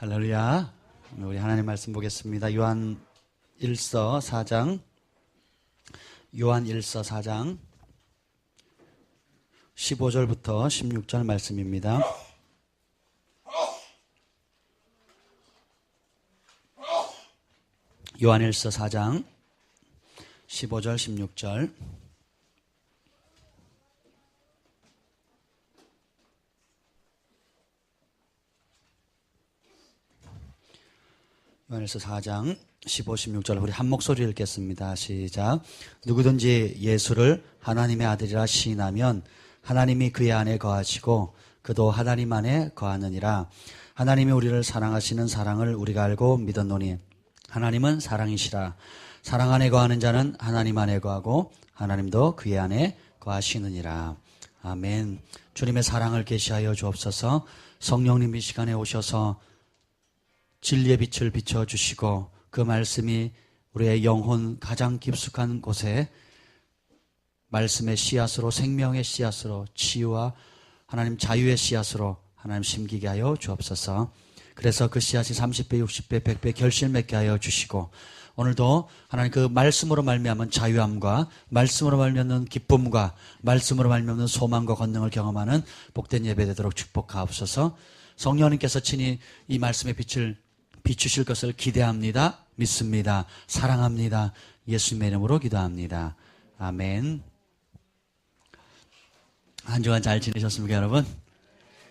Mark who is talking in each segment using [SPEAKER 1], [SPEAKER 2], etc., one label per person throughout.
[SPEAKER 1] 할렐루야. 우리 하나님 말씀 보겠습니다. 요한 1서 4장 15절부터 16절 말씀입니다. 요한 1서 4장 15절 16절. 요한일서 4장 15, 16절 우리 한 목소리 읽겠습니다. 시작. 누구든지 예수를 하나님의 아들이라 시인하면 하나님이 그의 안에 거하시고 그도 하나님 안에 거하느니라. 하나님이 우리를 사랑하시는 사랑을 우리가 알고 믿었노니 하나님은 사랑이시라. 사랑 안에 거하는 자는 하나님 안에 거하고 하나님도 그의 안에 거하시느니라. 아멘. 주님의 사랑을 계시하여 주옵소서. 성령님 이 시간에 오셔서 진리의 빛을 비춰주시고 그 말씀이 우리의 영혼 가장 깊숙한 곳에 말씀의 씨앗으로, 생명의 씨앗으로, 치유와 하나님 자유의 씨앗으로 하나님 심기게 하여 주옵소서. 그래서 그 씨앗이 30배, 60배, 100배 결실 맺게 하여 주시고 오늘도 하나님 그 말씀으로 말미암은 자유함과 말씀으로 말미암는 기쁨과 말씀으로 말미암는 소망과 권능을 경험하는 복된 예배 되도록 축복하옵소서. 성령님께서 친히 이 말씀의 빛을 비추실 것을 기대합니다. 믿습니다. 사랑합니다. 예수님의 이름으로 기도합니다. 아멘. 한 주간 잘 지내셨습니까, 여러분?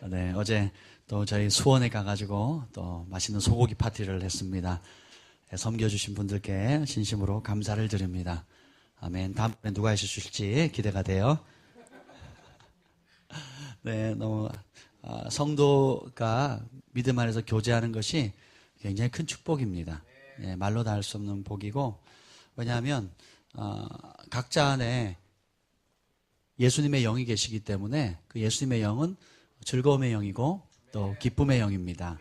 [SPEAKER 1] 네, 어제 또 저희 수원에 가가지고 또 맛있는 소고기 파티를 했습니다. 섬겨주신 분들께 진심으로 감사를 드립니다. 아멘. 다음번에 누가 해주실지 기대가 돼요. 네, 너무 성도가 믿음 안에서 교제하는 것이 굉장히 큰 축복입니다. 예, 말로 다 할 수 없는 복이고, 왜냐하면 각자 안에 예수님의 영이 계시기 때문에 그 예수님의 영은 즐거움의 영이고 또 기쁨의 영입니다.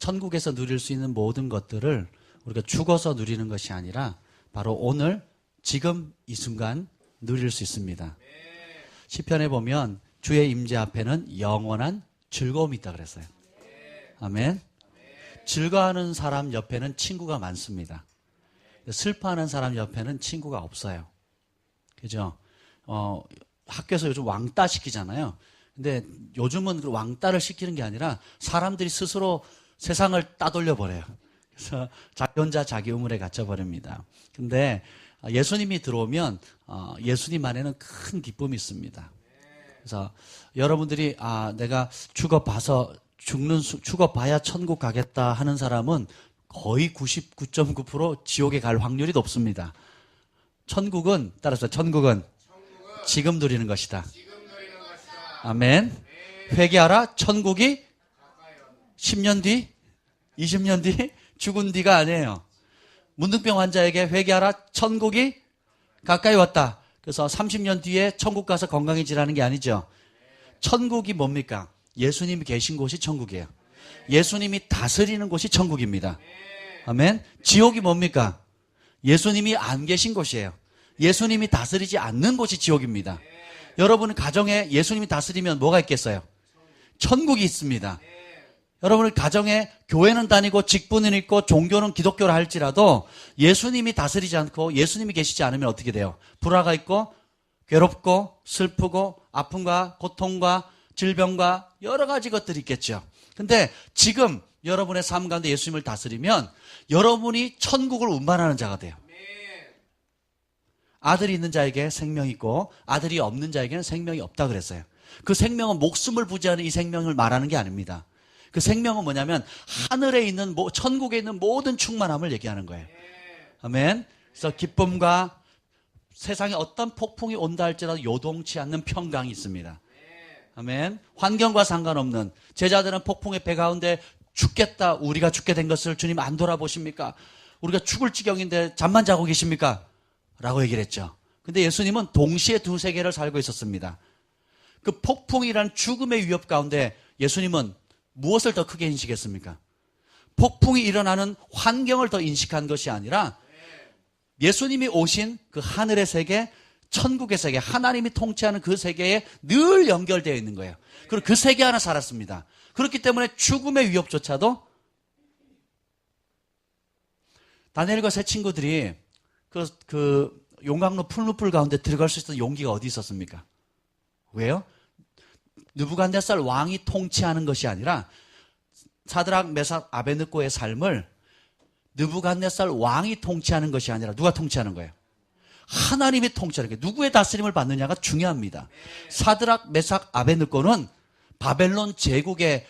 [SPEAKER 1] 천국에서 누릴 수 있는 모든 것들을 우리가 죽어서 누리는 것이 아니라 바로 오늘 지금 이 순간 누릴 수 있습니다. 시편에 보면 주의 임재 앞에는 영원한 즐거움이 있다 그랬어요. 아멘. 즐거워하는 사람 옆에는 친구가 많습니다. 슬퍼하는 사람 옆에는 친구가 없어요. 그죠? 학교에서 요즘 왕따 시키잖아요. 근데 요즘은 그 왕따를 시키는 게 아니라 사람들이 스스로 세상을 따돌려 버려요. 그래서 자기 혼자 자기 우물에 갇혀버립니다. 근데 예수님이 들어오면 예수님 안에는 큰 기쁨이 있습니다. 그래서 여러분들이 내가 죽어봐야 천국 가겠다 하는 사람은 거의 99.9% 지옥에 갈 확률이 높습니다. 천국은 지금 누리는 것이다. 아멘. 회개하라. 천국이 10년 뒤, 20년 뒤, 죽은 뒤가 아니에요. 문둥병 환자에게 회개하라. 천국이 가까이 왔다. 그래서 30년 뒤에 천국 가서 건강해지라는 게 아니죠. 천국이 뭡니까? 예수님이 계신 곳이 천국이에요. 예수님이 다스리는 곳이 천국입니다. 아멘. 지옥이 뭡니까? 예수님이 안 계신 곳이에요. 예수님이 다스리지 않는 곳이 지옥입니다. 여러분 가정에 예수님이 다스리면 뭐가 있겠어요? 천국이 있습니다. 여러분 가정에 교회는 다니고 직분은 있고 종교는 기독교라 할지라도 예수님이 다스리지 않고 예수님이 계시지 않으면 어떻게 돼요? 불화가 있고 괴롭고 슬프고 아픔과 고통과 질병과 여러 가지 것들이 있겠죠. 근데 지금 여러분의 삶 가운데 예수님을 다스리면 여러분이 천국을 운반하는 자가 돼요. 아들이 있는 자에게 생명이 있고 아들이 없는 자에게는 생명이 없다 그랬어요. 그 생명은 목숨을 부지하는 이 생명을 말하는 게 아닙니다. 그 생명은 뭐냐면 하늘에 있는 천국에 있는 모든 충만함을 얘기하는 거예요. 아멘. 그래서 기쁨과 세상에 어떤 폭풍이 온다 할지라도 요동치 않는 평강이 있습니다. 아멘. 환경과 상관없는 제자들은 폭풍의 배 가운데 죽겠다, 우리가 죽게 된 것을 주님 안 돌아보십니까? 우리가 죽을 지경인데 잠만 자고 계십니까? 라고 얘기를 했죠. 근데 예수님은 동시에 두 세계를 살고 있었습니다. 그 폭풍이라는 죽음의 위협 가운데 예수님은 무엇을 더 크게 인식했습니까? 폭풍이 일어나는 환경을 더 인식한 것이 아니라 예수님이 오신 그 하늘의 세계, 천국의 세계, 하나님이 통치하는 그 세계에 늘 연결되어 있는 거예요. 그리고 그 세계 안에 살았습니다. 그렇기 때문에 죽음의 위협조차도 다니엘과 세 친구들이 그 용광로 풀무불 가운데 들어갈 수 있었던 용기가 어디 있었습니까? 왜요? 느부갓네살 왕이 통치하는 것이 아니라 사드락, 메삭, 아베느고의 삶을 느부갓네살 왕이 통치하는 것이 아니라 누가 통치하는 거예요? 하나님이 통치하는 거예요. 누구의 다스림을 받느냐가 중요합니다. 사드락, 메삭, 아베느고는 바벨론 제국의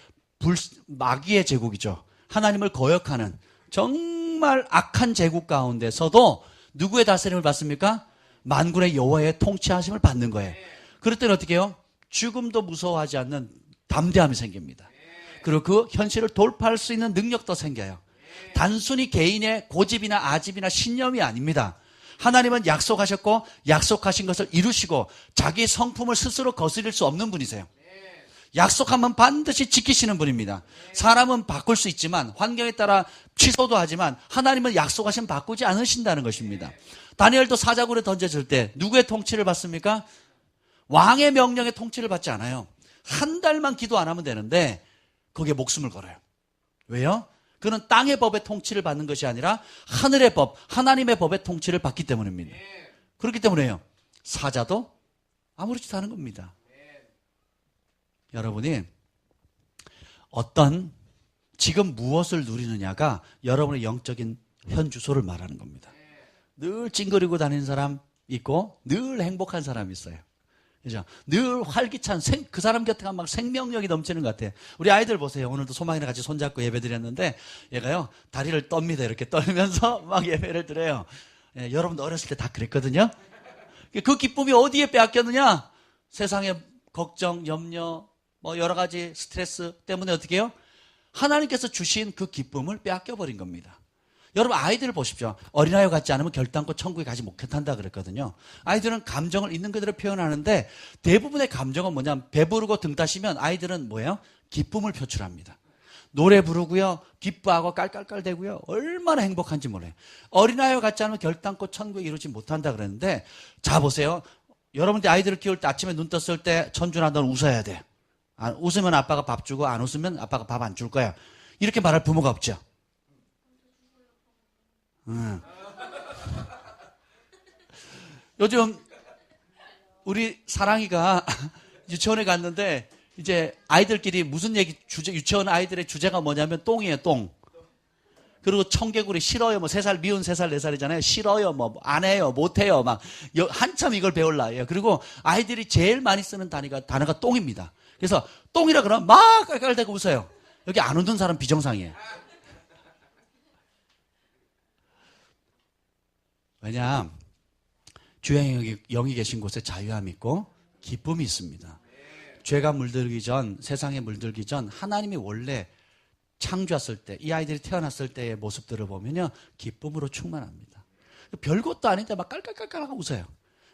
[SPEAKER 1] 마귀의 제국이죠. 하나님을 거역하는 정말 악한 제국 가운데서도 누구의 다스림을 받습니까? 만군의 여호와의 통치하심을 받는 거예요. 그럴 때는 어떻게 해요? 죽음도 무서워하지 않는 담대함이 생깁니다. 그리고 그 현실을 돌파할 수 있는 능력도 생겨요. 단순히 개인의 고집이나 아집이나 신념이 아닙니다. 하나님은 약속하셨고 약속하신 것을 이루시고 자기 성품을 스스로 거스릴 수 없는 분이세요. 약속하면 반드시 지키시는 분입니다. 사람은 바꿀 수 있지만 환경에 따라 취소도 하지만 하나님은 약속하시면 바꾸지 않으신다는 것입니다. 다니엘도 사자굴에 던져질 때 누구의 통치를 받습니까? 왕의 명령의 통치를 받지 않아요. 한 달만 기도 안 하면 되는데 거기에 목숨을 걸어요. 왜요? 그는 땅의 법의 통치를 받는 것이 아니라 하늘의 법, 하나님의 법의 통치를 받기 때문입니다. 그렇기 때문에요. 사자도 아무렇지도 않은 겁니다. 여러분이 어떤 지금 무엇을 누리느냐가 여러분의 영적인 현주소를 말하는 겁니다. 늘 찡그리고 다니는 사람 있고 늘 행복한 사람이 있어요. 그죠? 늘 활기찬 그 사람 곁에 가면 막 생명력이 넘치는 것 같아요. 우리 아이들 보세요. 오늘도 소망이랑 같이 손잡고 예배 드렸는데 얘가요 다리를 떱니다. 이렇게 떨면서 막 예배를 드려요. 예, 여러분도 어렸을 때 다 그랬거든요. 그 기쁨이 어디에 빼앗겼느냐? 세상의 걱정, 염려, 뭐 여러 가지 스트레스 때문에 어떻게 해요? 하나님께서 주신 그 기쁨을 빼앗겨버린 겁니다. 여러분 아이들을 보십시오. 어린아이와 같지 않으면 결단코 천국에 가지 못한다 그랬거든요. 아이들은 감정을 있는 그대로 표현하는데 대부분의 감정은 뭐냐면 배부르고 등 따시면 아이들은 뭐예요? 기쁨을 표출합니다. 노래 부르고요. 기뻐하고 깔깔깔대고요. 얼마나 행복한지 몰라요. 어린아이와 같지 않으면 결단코 천국에 이루지 못한다 그랬는데 자 보세요. 여러분들 아이들을 키울 때 아침에 눈 떴을 때 천준아 넌 웃어야 돼. 웃으면 아빠가 밥 주고 안 웃으면 아빠가 밥 안 줄 거야. 이렇게 말할 부모가 없죠. 요즘 우리 사랑이가 유치원에 갔는데 이제 아이들끼리 무슨 얘기 유치원 아이들의 주제가 뭐냐면 똥이에요. 똥. 그리고 청개구리 싫어요. 뭐 3살 미운 3살 4살이잖아요. 싫어요. 뭐 안 해요. 못 해요. 막 한참 이걸 배울 나이에요. 그리고 아이들이 제일 많이 쓰는 단어가 똥입니다. 그래서 똥이라 그러면 막 깔깔대고 웃어요. 여기 안 웃는 사람 비정상이에요. 왜냐? 주의 영이 계신 곳에 자유함이 있고 기쁨이 있습니다. 죄가 물들기 전, 세상에 물들기 전 하나님이 원래 창조했을 때, 이 아이들이 태어났을 때의 모습들을 보면요 기쁨으로 충만합니다. 별것도 아닌데 막 깔깔깔깔하고 웃어요.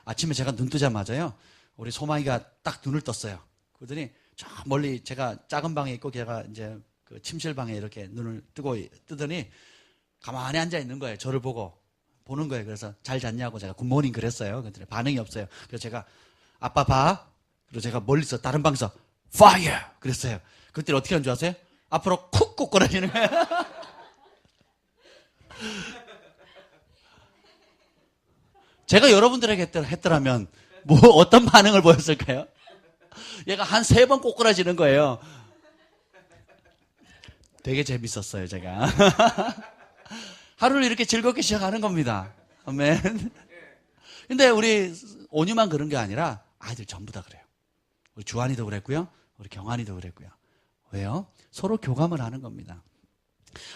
[SPEAKER 1] 아침에 제가 눈 뜨자마자요 우리 소망이가 딱 눈을 떴어요. 그러더니 저 멀리 제가 작은 방에 있고 걔가 이제 그 침실방에 이렇게 눈을 뜨더니 가만히 앉아 있는 거예요. 저를 보는 거예요. 그래서 잘 잤냐고 제가 굿모닝 그랬어요. 그랬더니 반응이 없어요. 그래서 제가 아빠 봐. 그리고 제가 멀리서 다른 방에서 fire 그랬어요. 그때 어떻게 하는 줄 아세요? 앞으로 쿡 꼬꾸라지는 거예요. 제가 여러분들에게 했더라면 뭐 어떤 반응을 보였을까요? 얘가 한 3번 꼬꾸라지는 거예요. 되게 재밌었어요, 제가. 하루를 이렇게 즐겁게 시작하는 겁니다. 아멘. 근데 우리 온유만 그런 게 아니라 아이들 전부 다 그래요. 우리 주한이도 그랬고요. 우리 경한이도 그랬고요. 왜요? 서로 교감을 하는 겁니다.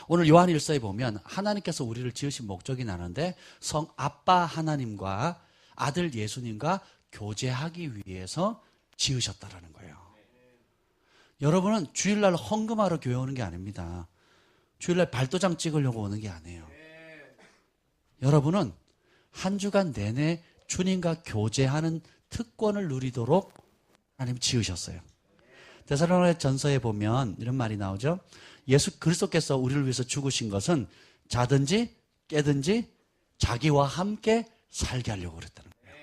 [SPEAKER 1] 오늘 요한 1서에 보면 하나님께서 우리를 지으신 목적이 나는데 성 아빠 하나님과 아들 예수님과 교제하기 위해서 지으셨다라는 거예요. 여러분은 주일날 헌금하러 교회 오는 게 아닙니다. 주일날 발도장 찍으려고 오는 게 아니에요. 여러분은 한 주간 내내 주님과 교제하는 특권을 누리도록 하나님 지으셨어요. 데살로니가 전서에 보면 이런 말이 나오죠. 예수 그리스도께서 우리를 위해서 죽으신 것은 자든지 깨든지 자기와 함께 살게 하려고 그랬다는 거예요.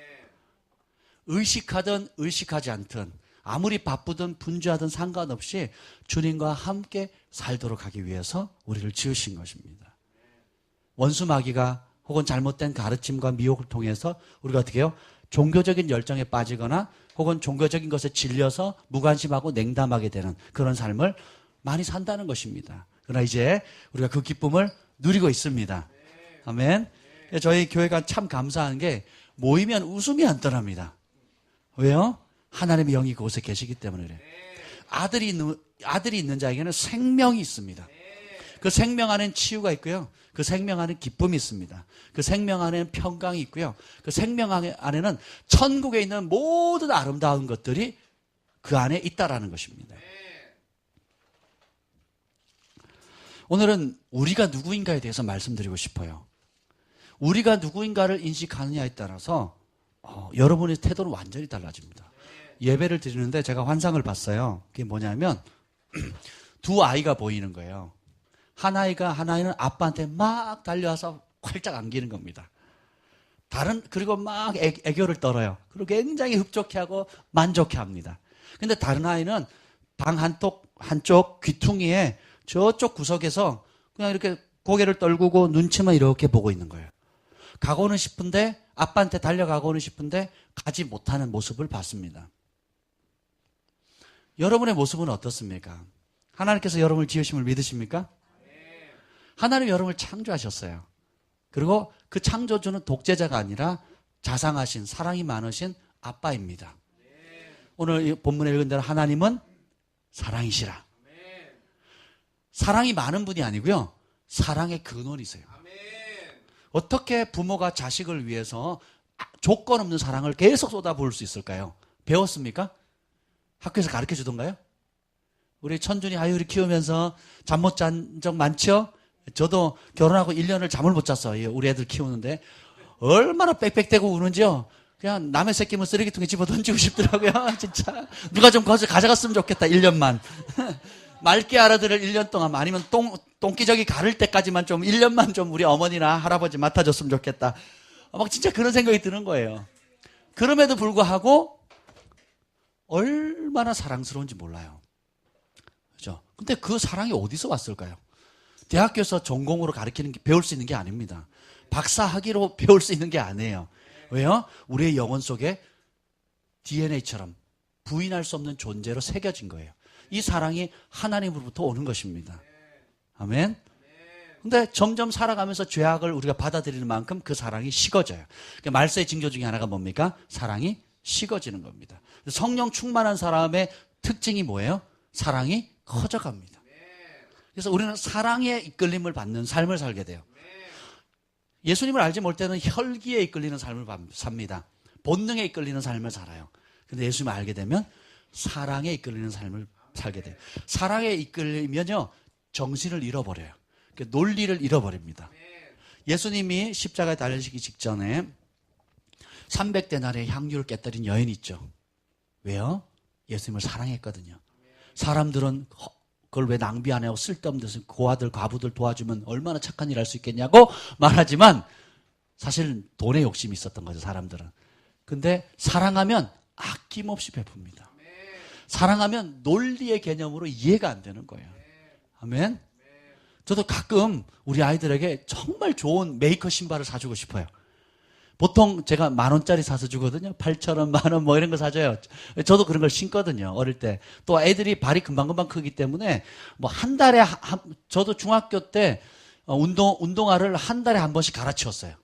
[SPEAKER 1] 의식하든 의식하지 않든 아무리 바쁘든 분주하든 상관없이 주님과 함께 살도록 하기 위해서 우리를 지으신 것입니다. 원수 마귀가 혹은 잘못된 가르침과 미혹을 통해서 우리가 어떻게 해요? 종교적인 열정에 빠지거나 혹은 종교적인 것에 질려서 무관심하고 냉담하게 되는 그런 삶을 많이 산다는 것입니다. 그러나 이제 우리가 그 기쁨을 누리고 있습니다. 아멘. 저희 교회가 참 감사한 게 모이면 웃음이 안 떠납니다. 왜요? 하나님의 영이 그곳에 계시기 때문에 그래요. 아들이 있는 자에게는 생명이 있습니다. 그 생명 안에는 치유가 있고요. 그 생명 안에는 기쁨이 있습니다. 그 생명 안에는 평강이 있고요. 그 생명 안에는 천국에 있는 모든 아름다운 것들이 그 안에 있다라는 것입니다. 오늘은 우리가 누구인가에 대해서 말씀드리고 싶어요. 우리가 누구인가를 인식하느냐에 따라서 여러분의 태도는 완전히 달라집니다. 예배를 드리는데 제가 환상을 봤어요. 그게 뭐냐면 두 아이가 보이는 거예요. 하나이는 아빠한테 막 달려와서 활짝 안기는 겁니다. 그리고 막 애교를 떨어요. 그리고 굉장히 흡족해하고 만족해합니다. 근데 다른 아이는 방 한쪽 귀퉁이에 저쪽 구석에서 그냥 이렇게 고개를 떨구고 눈치만 이렇게 보고 있는 거예요. 가고는 싶은데 아빠한테 달려가고는 싶은데 가지 못하는 모습을 봤습니다. 여러분의 모습은 어떻습니까? 하나님께서 여러분을 지으심을 믿으십니까? 하나님 여러분을 창조하셨어요. 그리고 그 창조주는 독재자가 아니라 자상하신 사랑이 많으신 아빠입니다. 오늘 이 본문에 읽은 대로 하나님은 사랑이시라. 사랑이 많은 분이 아니고요. 사랑의 근원이세요. 어떻게 부모가 자식을 위해서 조건 없는 사랑을 계속 쏟아부을 수 있을까요? 배웠습니까? 학교에서 가르쳐 주던가요? 우리 천준이 아이를 키우면서 잠 못 잔 적 많죠? 저도 결혼하고 1년을 잠을 못 잤어요. 우리 애들 키우는데 얼마나 빽빽대고 우는지요. 그냥 남의 새끼면 쓰레기통에 집어 던지고 싶더라고요. 진짜 누가 좀 가져갔으면 좋겠다. 1년만. 맑게 알아들을 1년 동안, 아니면 똥기저귀 가를 때까지만 좀 1년만 좀 우리 어머니나 할아버지 맡아줬으면 좋겠다. 막 진짜 그런 생각이 드는 거예요. 그럼에도 불구하고 얼마나 사랑스러운지 몰라요. 그죠? 근데 그 사랑이 어디서 왔을까요? 대학교에서 전공으로 배울 수 있는 게 아닙니다. 박사 학위로 배울 수 있는 게 아니에요. 왜요? 우리의 영혼 속에 DNA처럼 부인할 수 없는 존재로 새겨진 거예요. 이 사랑이 하나님으로부터 오는 것입니다. 아멘. 근데 점점 살아가면서 죄악을 우리가 받아들이는 만큼 그 사랑이 식어져요. 그러니까 말세의 징조 중에 하나가 뭡니까? 사랑이 식어지는 겁니다. 성령 충만한 사람의 특징이 뭐예요? 사랑이 커져갑니다. 그래서 우리는 사랑에 이끌림을 받는 삶을 살게 돼요. 예수님을 알지 못할 때는 혈기에 이끌리는 삶을 삽니다. 본능에 이끌리는 삶을 살아요. 근데 예수님을 알게 되면 사랑에 이끌리는 삶을 살게 돼요. 사랑에 이끌리면요, 정신을 잃어버려요. 그러니까 논리를 잃어버립니다. 예수님이 십자가에 달리시기 직전에 300데나리의 향유를 깨뜨린 여인이 있죠. 왜요? 예수님을 사랑했거든요. 사람들은 그걸 왜 낭비 안 하고 쓸데없는 데서 고아들, 과부들 도와주면 얼마나 착한 일 할 수 있겠냐고 말하지만 사실 돈에 욕심이 있었던 거죠, 사람들은. 근데 사랑하면 아낌없이 베풉니다. 사랑하면 논리의 개념으로 이해가 안 되는 거예요. 아멘. 저도 가끔 우리 아이들에게 정말 좋은 메이커 신발을 사주고 싶어요. 보통 제가 10,000원짜리 사서 주거든요. 8,000원, 10,000원 뭐 이런 거 사줘요. 저도 그런 걸 신거든요, 어릴 때. 또 애들이 발이 금방금방 크기 때문에 뭐 한 달에, 저도 중학교 때 운동화를 한 달에 한 번씩 갈아치웠어요.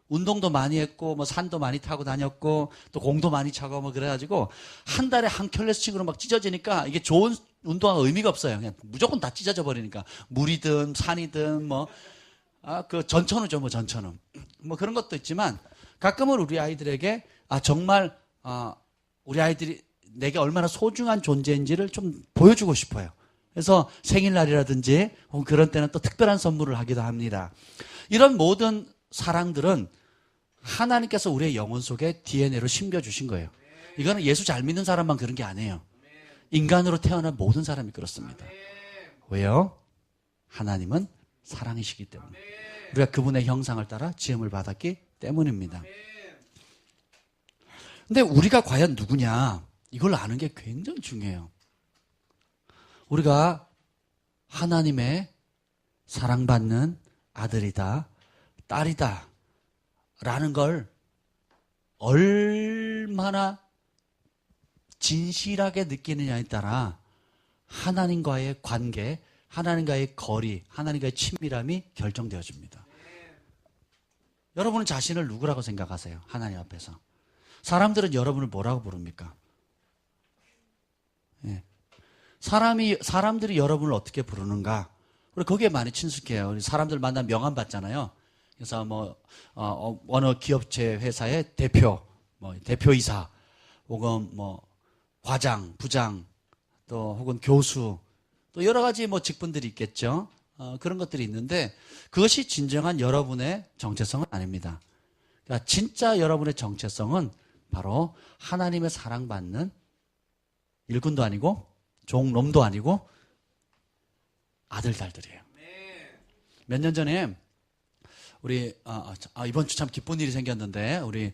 [SPEAKER 1] 운동도 많이 했고, 뭐 산도 많이 타고 다녔고, 또 공도 많이 차고 뭐 그래가지고 한 달에 한 켤레씩으로 막 찢어지니까 이게 좋은 운동화가 의미가 없어요. 그냥 무조건 다 찢어져 버리니까. 물이든 산이든 뭐, 그 전천후죠, 뭐 전천후. 뭐 그런 것도 있지만 가끔은 우리 아이들에게 정말 우리 아이들이 내게 얼마나 소중한 존재인지를 좀 보여주고 싶어요. 그래서 생일날이라든지 혹은 그런 때는 또 특별한 선물을 하기도 합니다. 이런 모든 사랑들은 하나님께서 우리의 영혼 속에 DNA로 심겨주신 거예요. 이거는 예수 잘 믿는 사람만 그런 게 아니에요. 인간으로 태어난 모든 사람이 그렇습니다. 왜요? 하나님은 사랑이시기 때문에. 우리가 그분의 형상을 따라 지음을 받았기 때문입니다. 근데 우리가 과연 누구냐? 이걸 아는 게 굉장히 중요해요. 우리가 하나님의 사랑받는 아들이다, 딸이다 라는 걸 얼마나 진실하게 느끼느냐에 따라 하나님과의 관계, 하나님과의 거리, 하나님과의 친밀함이 결정되어집니다. 여러분은 자신을 누구라고 생각하세요? 하나님 앞에서. 사람들은 여러분을 뭐라고 부릅니까? 예. 사람들이 여러분을 어떻게 부르는가? 우리 거기에 많이 친숙해요. 우리 사람들 만나면 명함 받잖아요. 그래서 어느 기업체 회사의 대표, 대표이사, 혹은 과장, 부장, 또 혹은 교수, 또 여러 가지 직분들이 있겠죠. 그런 것들이 있는데 그것이 진정한 여러분의 정체성은 아닙니다. 그러니까 진짜 여러분의 정체성은 바로 하나님의 사랑받는 일꾼도 아니고 종놈도 아니고 아들, 딸들이에요. 몇 년 전에 우리 이번 주 참 기쁜 일이 생겼는데 우리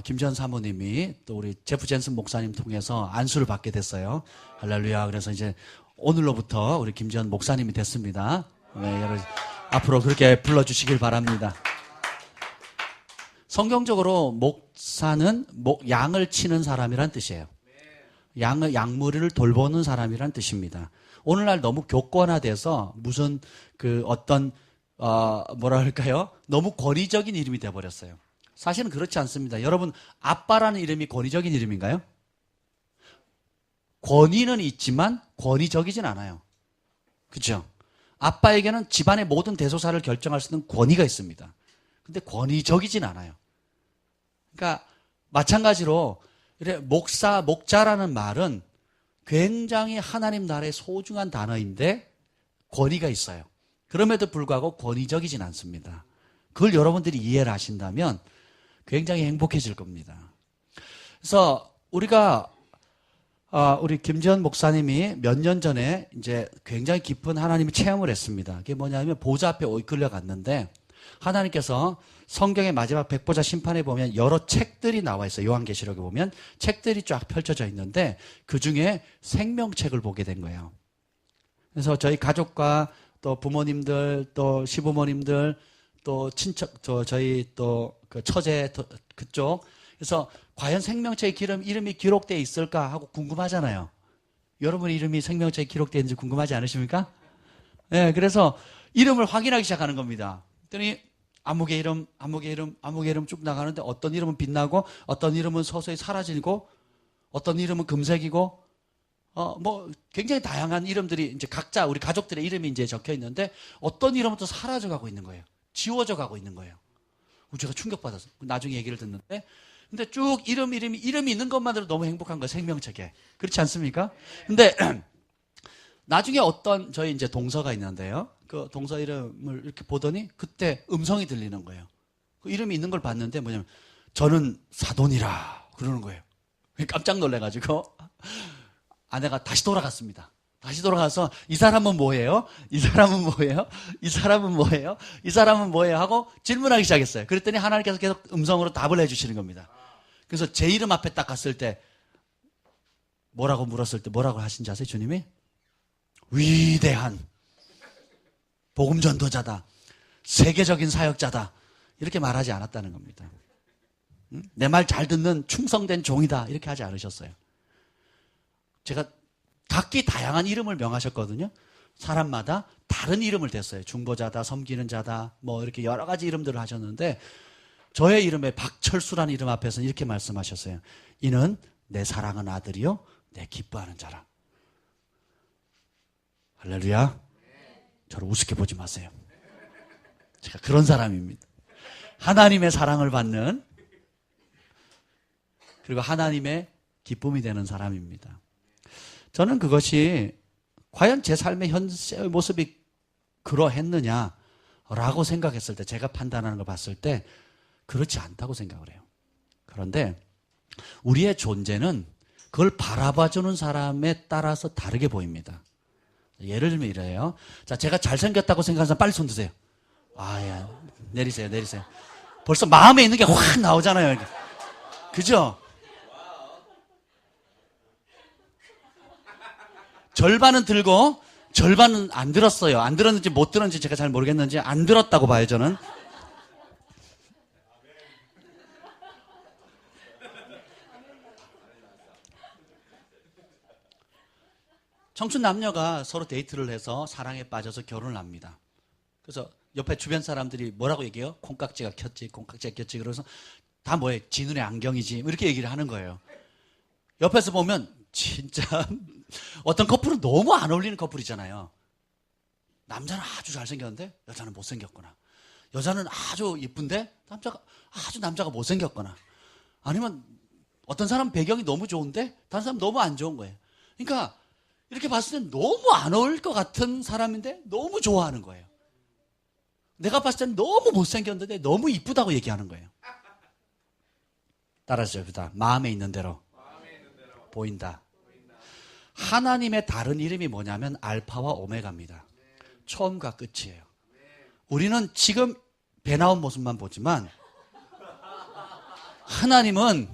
[SPEAKER 1] 김지현 사모님이 또 우리 제프 젠슨 목사님 통해서 안수를 받게 됐어요. 할렐루야. 그래서 이제 오늘로부터 우리 김지현 목사님이 됐습니다. 네, 여러분 앞으로 그렇게 불러주시길 바랍니다. 성경적으로 목사는 양을 치는 사람이란 뜻이에요. 양무리를 돌보는 사람이란 뜻입니다. 오늘날 너무 교권화돼서 무슨 뭐랄까요? 너무 권위적인 이름이 돼버렸어요. 사실은 그렇지 않습니다. 여러분, 아빠라는 이름이 권위적인 이름인가요? 권위는 있지만 권위적이진 않아요. 그렇죠? 아빠에게는 집안의 모든 대소사를 결정할 수 있는 권위가 있습니다. 근데 권위적이진 않아요. 그러니까 마찬가지로 목자라는 말은 굉장히 하나님 나라의 소중한 단어인데 권위가 있어요. 그럼에도 불구하고 권위적이진 않습니다. 그걸 여러분들이 이해를 하신다면 굉장히 행복해질 겁니다. 그래서 우리 김지현 목사님이 몇 년 전에 이제 굉장히 깊은 하나님의 체험을 했습니다. 그게 뭐냐면 보좌 앞에 이끌려 갔는데 하나님께서 성경의 마지막 백보자 심판에 보면 여러 책들이 나와 있어요. 요한계시록에 보면 책들이 쫙 펼쳐져 있는데 그중에 생명책을 보게 된 거예요. 그래서 저희 가족과 또 부모님들, 또 시부모님들, 또 친척, 저희 또 그 처제 그쪽. 그래서 과연 생명책의 이름이 기록되어 있을까 하고 궁금하잖아요. 여러분 이름이 생명책에 기록되어 있는지 궁금하지 않으십니까? 네, 그래서 이름을 확인하기 시작하는 겁니다. 그랬더니 아무개 이름 쭉 나가는데 어떤 이름은 빛나고 어떤 이름은 서서히 사라지고 어떤 이름은 금색이고 굉장히 다양한 이름들이 이제 각자 우리 가족들의 이름이 이제 적혀 있는데 어떤 이름은 또 사라져 가고 있는 거예요. 지워져 가고 있는 거예요. 제가 충격받았어요. 나중에 얘기를 듣는데 근데 쭉 이름이 있는 것만으로 너무 행복한 거예요. 생명책에. 그렇지 않습니까? 근데 나중에 저희 이제 동서가 있는데요. 그 동서 이름을 이렇게 보더니 그때 음성이 들리는 거예요. 그 이름이 있는 걸 봤는데 뭐냐면 저는 사돈이라 그러는 거예요. 깜짝 놀래가지고 아내가 다시 돌아갔습니다. 다시 돌아가서 이 사람은 뭐예요? 이 사람은 뭐예요? 이 사람은 뭐예요? 이 사람은 뭐예요? 하고 질문하기 시작했어요. 그랬더니 하나님께서 계속 음성으로 답을 해주시는 겁니다. 그래서 제 이름 앞에 딱 갔을 때 뭐라고 물었을 때 뭐라고 하신지 아세요? 주님이? 위대한 복음 전도자다. 세계적인 사역자다. 이렇게 말하지 않았다는 겁니다. 내 말 잘 듣는 충성된 종이다. 이렇게 하지 않으셨어요. 제가 각기 다양한 이름을 명하셨거든요. 사람마다 다른 이름을 댔어요. 중보자다, 섬기는 자다, 이렇게 여러 가지 이름들을 하셨는데 저의 이름에 박철수라는 이름 앞에서는 이렇게 말씀하셨어요. 이는 내 사랑하는 아들이요 내 기뻐하는 자라. 할렐루야. 저를 우습게 보지 마세요. 제가 그런 사람입니다. 하나님의 사랑을 받는 그리고 하나님의 기쁨이 되는 사람입니다. 저는 그것이 과연 제 삶의 현재의 모습이 그러했느냐라고 생각했을 때 제가 판단하는 걸 봤을 때 그렇지 않다고 생각을 해요. 그런데 우리의 존재는 그걸 바라봐주는 사람에 따라서 다르게 보입니다. 예를 들면 이래요. 자, 제가 잘생겼다고 생각하는 사람 빨리 손 드세요. 내리세요. 벌써 마음에 있는 게 확 나오잖아요. 그죠? 절반은 들고 절반은 안 들었어요. 안 들었는지 못 들었는지 제가 잘 모르겠는지 안 들었다고 봐요, 저는. 청춘 남녀가 서로 데이트를 해서 사랑에 빠져서 결혼을 합니다. 그래서 옆에 주변 사람들이 뭐라고 얘기해요? 콩깍지가 켰지, 콩깍지가 켰지. 그래서 다 뭐예요? 지 눈에 안경이지. 이렇게 얘기를 하는 거예요. 옆에서 보면 진짜 어떤 커플은 너무 안 어울리는 커플이잖아요. 남자는 아주 잘생겼는데 여자는 못생겼거나, 여자는 아주 예쁜데 남자가 못생겼거나, 아니면 어떤 사람 배경이 너무 좋은데 다른 사람 너무 안 좋은 거예요. 그러니까 이렇게 봤을 땐 너무 안 어울릴 것 같은 사람인데 너무 좋아하는 거예요. 내가 봤을 땐 너무 못생겼는데 너무 이쁘다고 얘기하는 거예요. 따라서 마음에 있는 대로 보인다. 하나님의 다른 이름이 뭐냐면 알파와 오메가입니다. 처음과 끝이에요. 우리는 지금 배 나온 모습만 보지만 하나님은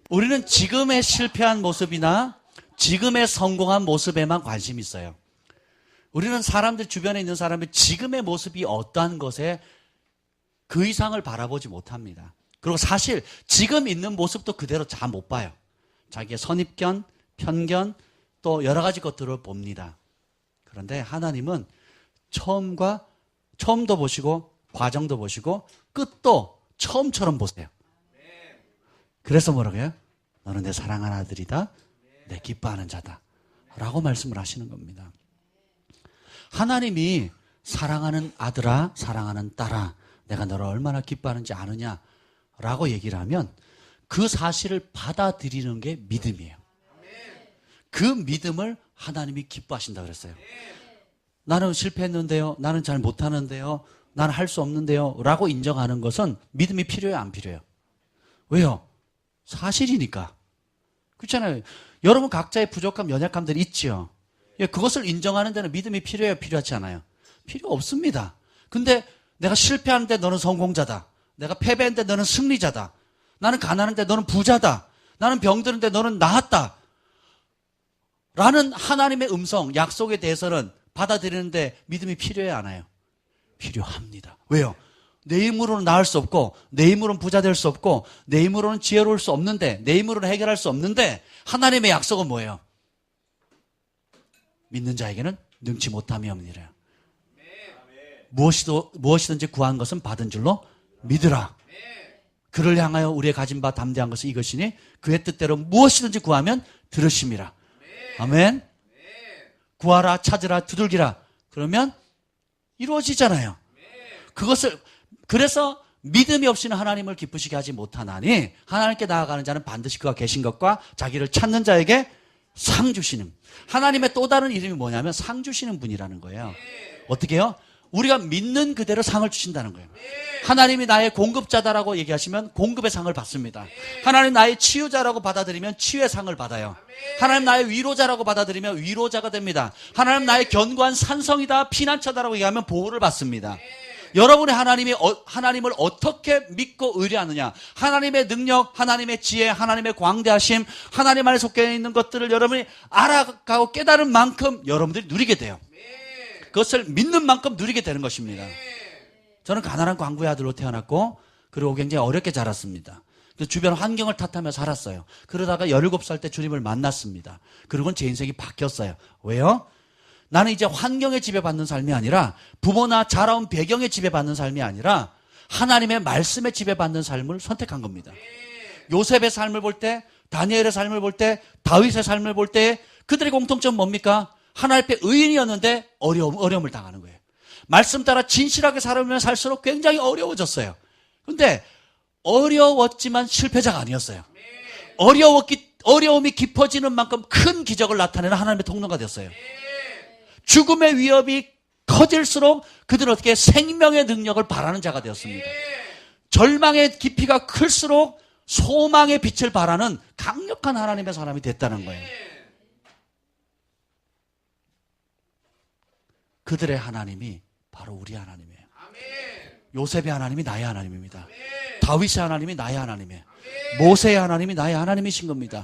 [SPEAKER 1] 우리는 지금의 실패한 모습이나 지금의 성공한 모습에만 관심이 있어요. 우리는 사람들 주변에 있는 사람의 지금의 모습이 어떠한 것에 그 이상을 바라보지 못합니다. 그리고 사실 지금 있는 모습도 그대로 잘 못 봐요. 자기의 선입견, 편견, 또 여러 가지 것들을 봅니다. 그런데 하나님은 처음도 보시고 과정도 보시고 끝도 처음처럼 보세요. 그래서 뭐라고 해요? 너는 내 사랑하는 아들이다, 내 기뻐하는 자다 라고 말씀을 하시는 겁니다. 하나님이 사랑하는 아들아, 사랑하는 딸아, 내가 너를 얼마나 기뻐하는지 아느냐 라고 얘기를 하면 그 사실을 받아들이는 게 믿음이에요. 그 믿음을 하나님이 기뻐하신다 그랬어요. 나는 실패했는데요, 나는 잘 못하는데요, 나는 할 수 없는데요 라고 인정하는 것은 믿음이 필요해요, 안 필요해요? 왜요? 사실이니까. 그렇잖아요. 여러분 각자의 부족함, 연약함들이 있죠. 그것을 인정하는 데는 믿음이 필요해요, 필요하지 않아요? 필요 없습니다. 근데 내가 실패하는데 너는 성공자다, 내가 패배했는데 너는 승리자다, 나는 가난한데 너는 부자다, 나는 병드는데 너는 나았다 라는 하나님의 음성, 약속에 대해서는 받아들이는데 믿음이 필요해요, 안 해요? 필요합니다. 왜요? 내 힘으로는 나을 수 없고, 내 힘으로는 부자 될 수 없고, 내 힘으로는 지혜로울 수 없는데, 내 힘으로는 해결할 수 없는데, 하나님의 약속은 뭐예요? 믿는 자에게는 능치 못함이 없느니라. 무엇이든지 구한 것은 받은 줄로 믿으라. 그를 향하여 우리의 가진 바 담대한 것은 이것이니 그의 뜻대로 무엇이든지 구하면 들으심이라. 아멘. 구하라, 찾으라, 두들기라. 그러면 이루어지잖아요. 그래서 믿음이 없이는 하나님을 기쁘시게 하지 못하나니 하나님께 나아가는 자는 반드시 그가 계신 것과 자기를 찾는 자에게 상 주시는, 하나님의 또 다른 이름이 뭐냐면 상 주시는 분이라는 거예요. 어떻게 해요? 우리가 믿는 그대로 상을 주신다는 거예요. 하나님이 나의 공급자다라고 얘기하시면 공급의 상을 받습니다. 하나님 나의 치유자라고 받아들이면 치유의 상을 받아요. 하나님 나의 위로자라고 받아들이면 위로자가 됩니다. 하나님 나의 견고한 산성이다, 피난처다라고 얘기하면 보호를 받습니다. 여러분의 하나님을 어떻게 믿고 의뢰하느냐, 하나님의 능력, 하나님의 지혜, 하나님의 광대하심, 하나님 안에 속해 있는 것들을 여러분이 알아가고 깨달은 만큼 여러분들이 누리게 돼요. 그것을 믿는 만큼 누리게 되는 것입니다. 저는 가난한 광부의 아들로 태어났고, 그리고 굉장히 어렵게 자랐습니다. 그래서 주변 환경을 탓하며 살았어요. 그러다가 17살 때 주님을 만났습니다. 그리고는 제 인생이 바뀌었어요. 왜요? 나는 이제 환경에 지배받는 삶이 아니라, 부모나 자라온 배경에 지배받는 삶이 아니라 하나님의 말씀에 지배받는 삶을 선택한 겁니다. 요셉의 삶을 볼 때, 다니엘의 삶을 볼 때, 다윗의 삶을 볼 때 그들의 공통점은 뭡니까? 하나님 앞에 의인이었는데 어려움을 당하는 거예요. 말씀 따라 진실하게 살아오면 살수록 굉장히 어려워졌어요. 그런데 어려웠지만 실패자가 아니었어요. 어려움이 깊어지는 만큼 큰 기적을 나타내는 하나님의 통로가 되었어요. 죽음의 위협이 커질수록 그들은 어떻게 생명의 능력을 바라는 자가 되었습니다. 절망의 깊이가 클수록 소망의 빛을 바라는 강력한 하나님의 사람이 됐다는 거예요. 그들의 하나님이 바로 우리 하나님이에요. 요셉의 하나님이 나의 하나님입니다. 다윗의 하나님이 나의 하나님이에요. 모세의 하나님이 나의 하나님이신 겁니다.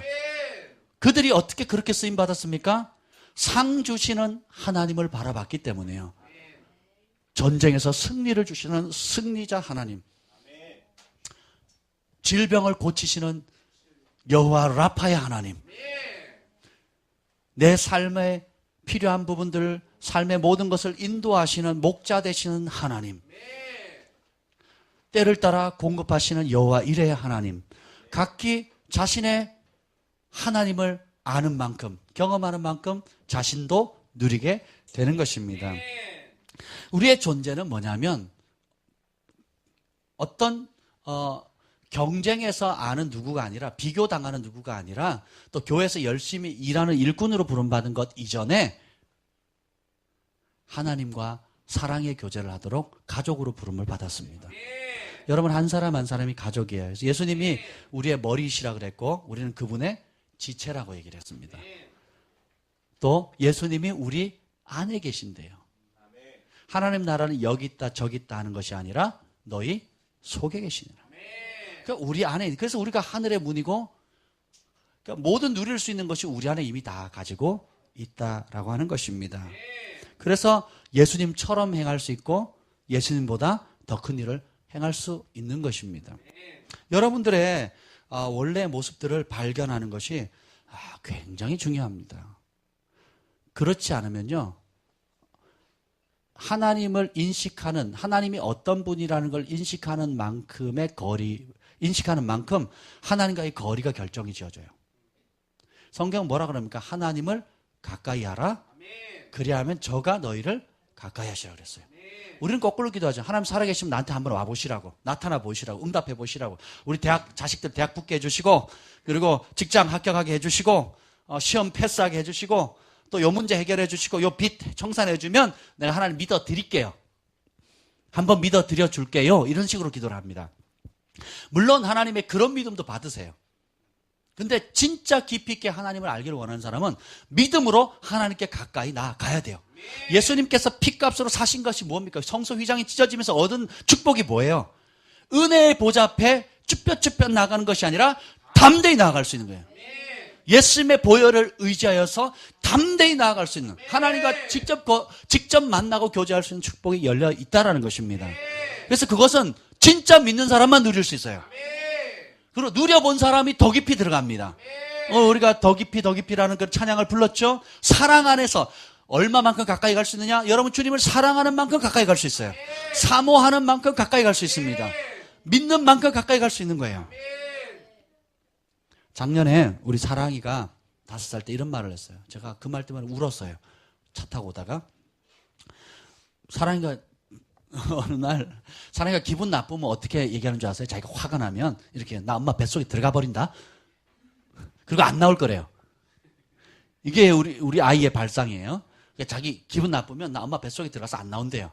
[SPEAKER 1] 그들이 어떻게 그렇게 쓰임 받았습니까? 상 주시는 하나님을 바라봤기 때문에요. 전쟁에서 승리를 주시는 승리자 하나님, 질병을 고치시는 여호와 라파의 하나님, 내 삶에 필요한 부분들, 삶의 모든 것을 인도하시는 목자 되시는 하나님, 때를 따라 공급하시는 여호와 이레의 하나님, 각기 자신의 하나님을 아는 만큼, 경험하는 만큼 자신도 누리게 되는 것입니다. 우리의 존재는 뭐냐면 어떤 경쟁에서 아는 누구가 아니라, 비교당하는 누구가 아니라, 또 교회에서 열심히 일하는 일꾼으로 부름받은 것 이전에 하나님과 사랑의 교제를 하도록 가족으로 부름을 받았습니다. 여러분, 한 사람 한 사람이 가족이에요. 그래서 예수님이 우리의 머리이시라 그랬고 우리는 그분의 지체라고 얘기를 했습니다. 또 예수님이 우리 안에 계신대요. 하나님 나라는 여기 있다 저기 있다 하는 것이 아니라 너희 속에 계시니라. 그러니까 우리 안에, 그래서 우리가 하늘의 문이고, 그러니까 모든 누릴 수 있는 것이 우리 안에 이미 다 가지고 있다라고 하는 것입니다. 그래서 예수님처럼 행할 수 있고 예수님보다 더 큰 일을 행할 수 있는 것입니다. 여러분들의 원래 모습들을 발견하는 것이 굉장히 중요합니다. 그렇지 않으면요, 하나님을 인식하는, 하나님이 어떤 분이라는 걸 인식하는 만큼의 거리, 인식하는 만큼 하나님과의 거리가 결정이 지어져요. 성경은 뭐라 그럽니까? 하나님을 가까이 하라. 그리하면 저가 너희를 가까이 하시라고 그랬어요. 우리는 거꾸로 기도하죠. 하나님 살아계시면 나한테 한번 와보시라고, 나타나 보시라고, 응답해 보시라고. 우리 자식들 대학 붙게 해주시고, 그리고 직장 합격하게 해주시고, 시험 패스하게 해주시고, 또 요 문제 해결해 주시고 요 빚 청산해 주면 내가 하나님 믿어 드릴게요. 한번 믿어 드려 줄게요. 이런 식으로 기도를 합니다. 물론 하나님의 그런 믿음도 받으세요. 근데 진짜 깊이 있게 하나님을 알기를 원하는 사람은 믿음으로 하나님께 가까이 나아가야 돼요. 예수님께서 핏값으로 사신 것이 뭡니까? 성소 휘장이 찢어지면서 얻은 축복이 뭐예요? 은혜의 보좌 앞에 쭈뼛쭈뼛 나가는 것이 아니라 담대히 나아갈 수 있는 거예요. 예수님의 보혈을 의지하여서 담대히 나아갈 수 있는, 하나님과 직접 만나고 교제할 수 있는 축복이 열려 있다는 것입니다. 그래서 그것은 진짜 믿는 사람만 누릴 수 있어요. 그리고 누려본 사람이 더 깊이 들어갑니다. 우리가 더 깊이라는 그 찬양을 불렀죠. 사랑 안에서 얼마만큼 가까이 갈 수 있느냐? 여러분, 주님을 사랑하는 만큼 가까이 갈 수 있어요. 사모하는 만큼 가까이 갈 수 있습니다. 믿는 만큼 가까이 갈 수 있는 거예요. 작년에 우리 사랑이가 5살 때 이런 말을 했어요. 제가 그 말 때문에 울었어요. 차 타고 오다가. 사랑이가 어느 날, 사랑이가 기분 나쁘면 어떻게 얘기하는 줄 아세요? 자기가 화가 나면 이렇게, 나 엄마 뱃속에 들어가 버린다. 그리고 안 나올 거래요. 이게 우리 아이의 발상이에요. 그러니까 자기 기분 나쁘면 나 엄마 뱃속에 들어가서 안 나온대요.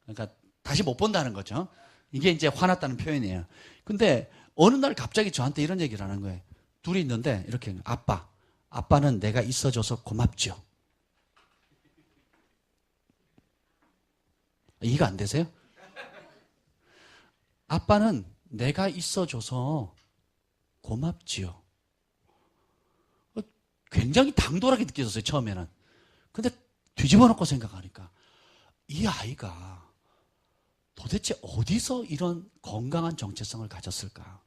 [SPEAKER 1] 그러니까 다시 못 본다는 거죠. 이게 이제 화났다는 표현이에요. 근데 어느 날 갑자기 저한테 이런 얘기를 하는 거예요. 둘이 있는데 이렇게, 아빠는 내가 있어줘서 고맙죠. 이해가 안 되세요? 아빠는 내가 있어줘서 고맙지요. 굉장히 당돌하게 느껴졌어요, 처음에는. 근데 뒤집어 놓고 생각하니까 이 아이가 도대체 어디서 이런 건강한 정체성을 가졌을까?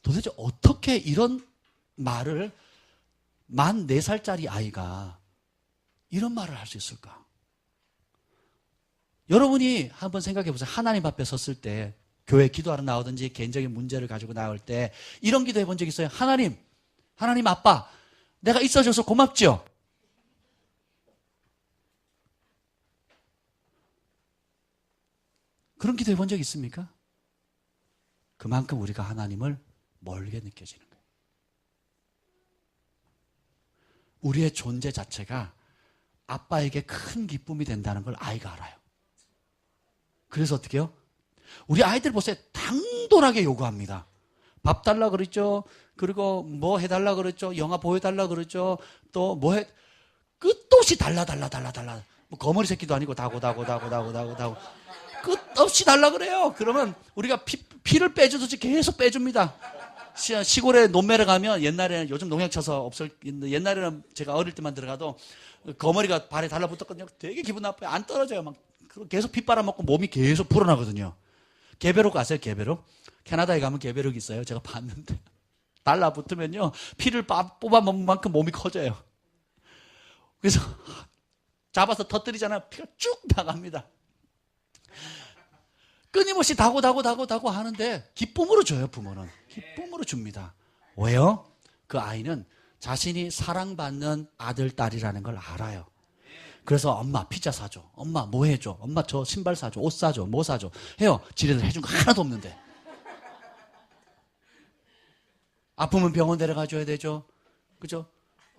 [SPEAKER 1] 도대체 어떻게 이런 말을, 만 4살짜리 아이가 이런 말을 할 수 있을까? 여러분이 한번 생각해 보세요. 하나님 앞에 섰을 때, 교회 기도하러 나오든지 개인적인 문제를 가지고 나올 때 이런 기도 해본 적 있어요? 하나님 아빠, 내가 있어줘서 고맙죠? 그런 기도 해본 적 있습니까? 그만큼 우리가 하나님을 멀게 느껴지는 거예요. 우리의 존재 자체가 아빠에게 큰 기쁨이 된다는 걸 아이가 알아요. 그래서 어떻게 해요? 우리 아이들 보세요. 당돌하게 요구합니다. 밥 달라 그랬죠. 그리고 뭐 해달라 그랬죠. 영화 보여달라 그랬죠. 또 뭐 끝도 없이 달라. 뭐 거머리 새끼도 아니고 다고. 끝없이 달라 그래요. 그러면 우리가 피를 빼주듯이 계속 빼줍니다. 시골에 논매를 가면 옛날에는 요즘 농약 쳐서 옛날에는 제가 어릴 때만 들어가도 거머리가 발에 달라붙었거든요. 되게 기분 나빠요. 안 떨어져요. 막 계속 피 빨아먹고 몸이 계속 불어나거든요. 개배록 아세요? 개배록? 캐나다에 가면 개배록이 있어요. 제가 봤는데 달라붙으면요 피를 뽑아먹는 만큼 몸이 커져요. 그래서 잡아서 터뜨리잖아요. 피가 쭉 나갑니다. 끊임없이 다고 하는데 기쁨으로 줘요. 부모는 기쁨으로 줍니다. 왜요? 그 아이는 자신이 사랑받는 아들, 딸이라는 걸 알아요. 그래서 엄마 피자 사줘, 엄마 뭐 해줘, 엄마 저 신발 사줘, 옷 사줘, 뭐 사줘 해요. 지네들 해준 거 하나도 없는데. 아프면 병원 데려가줘야 되죠. 그죠?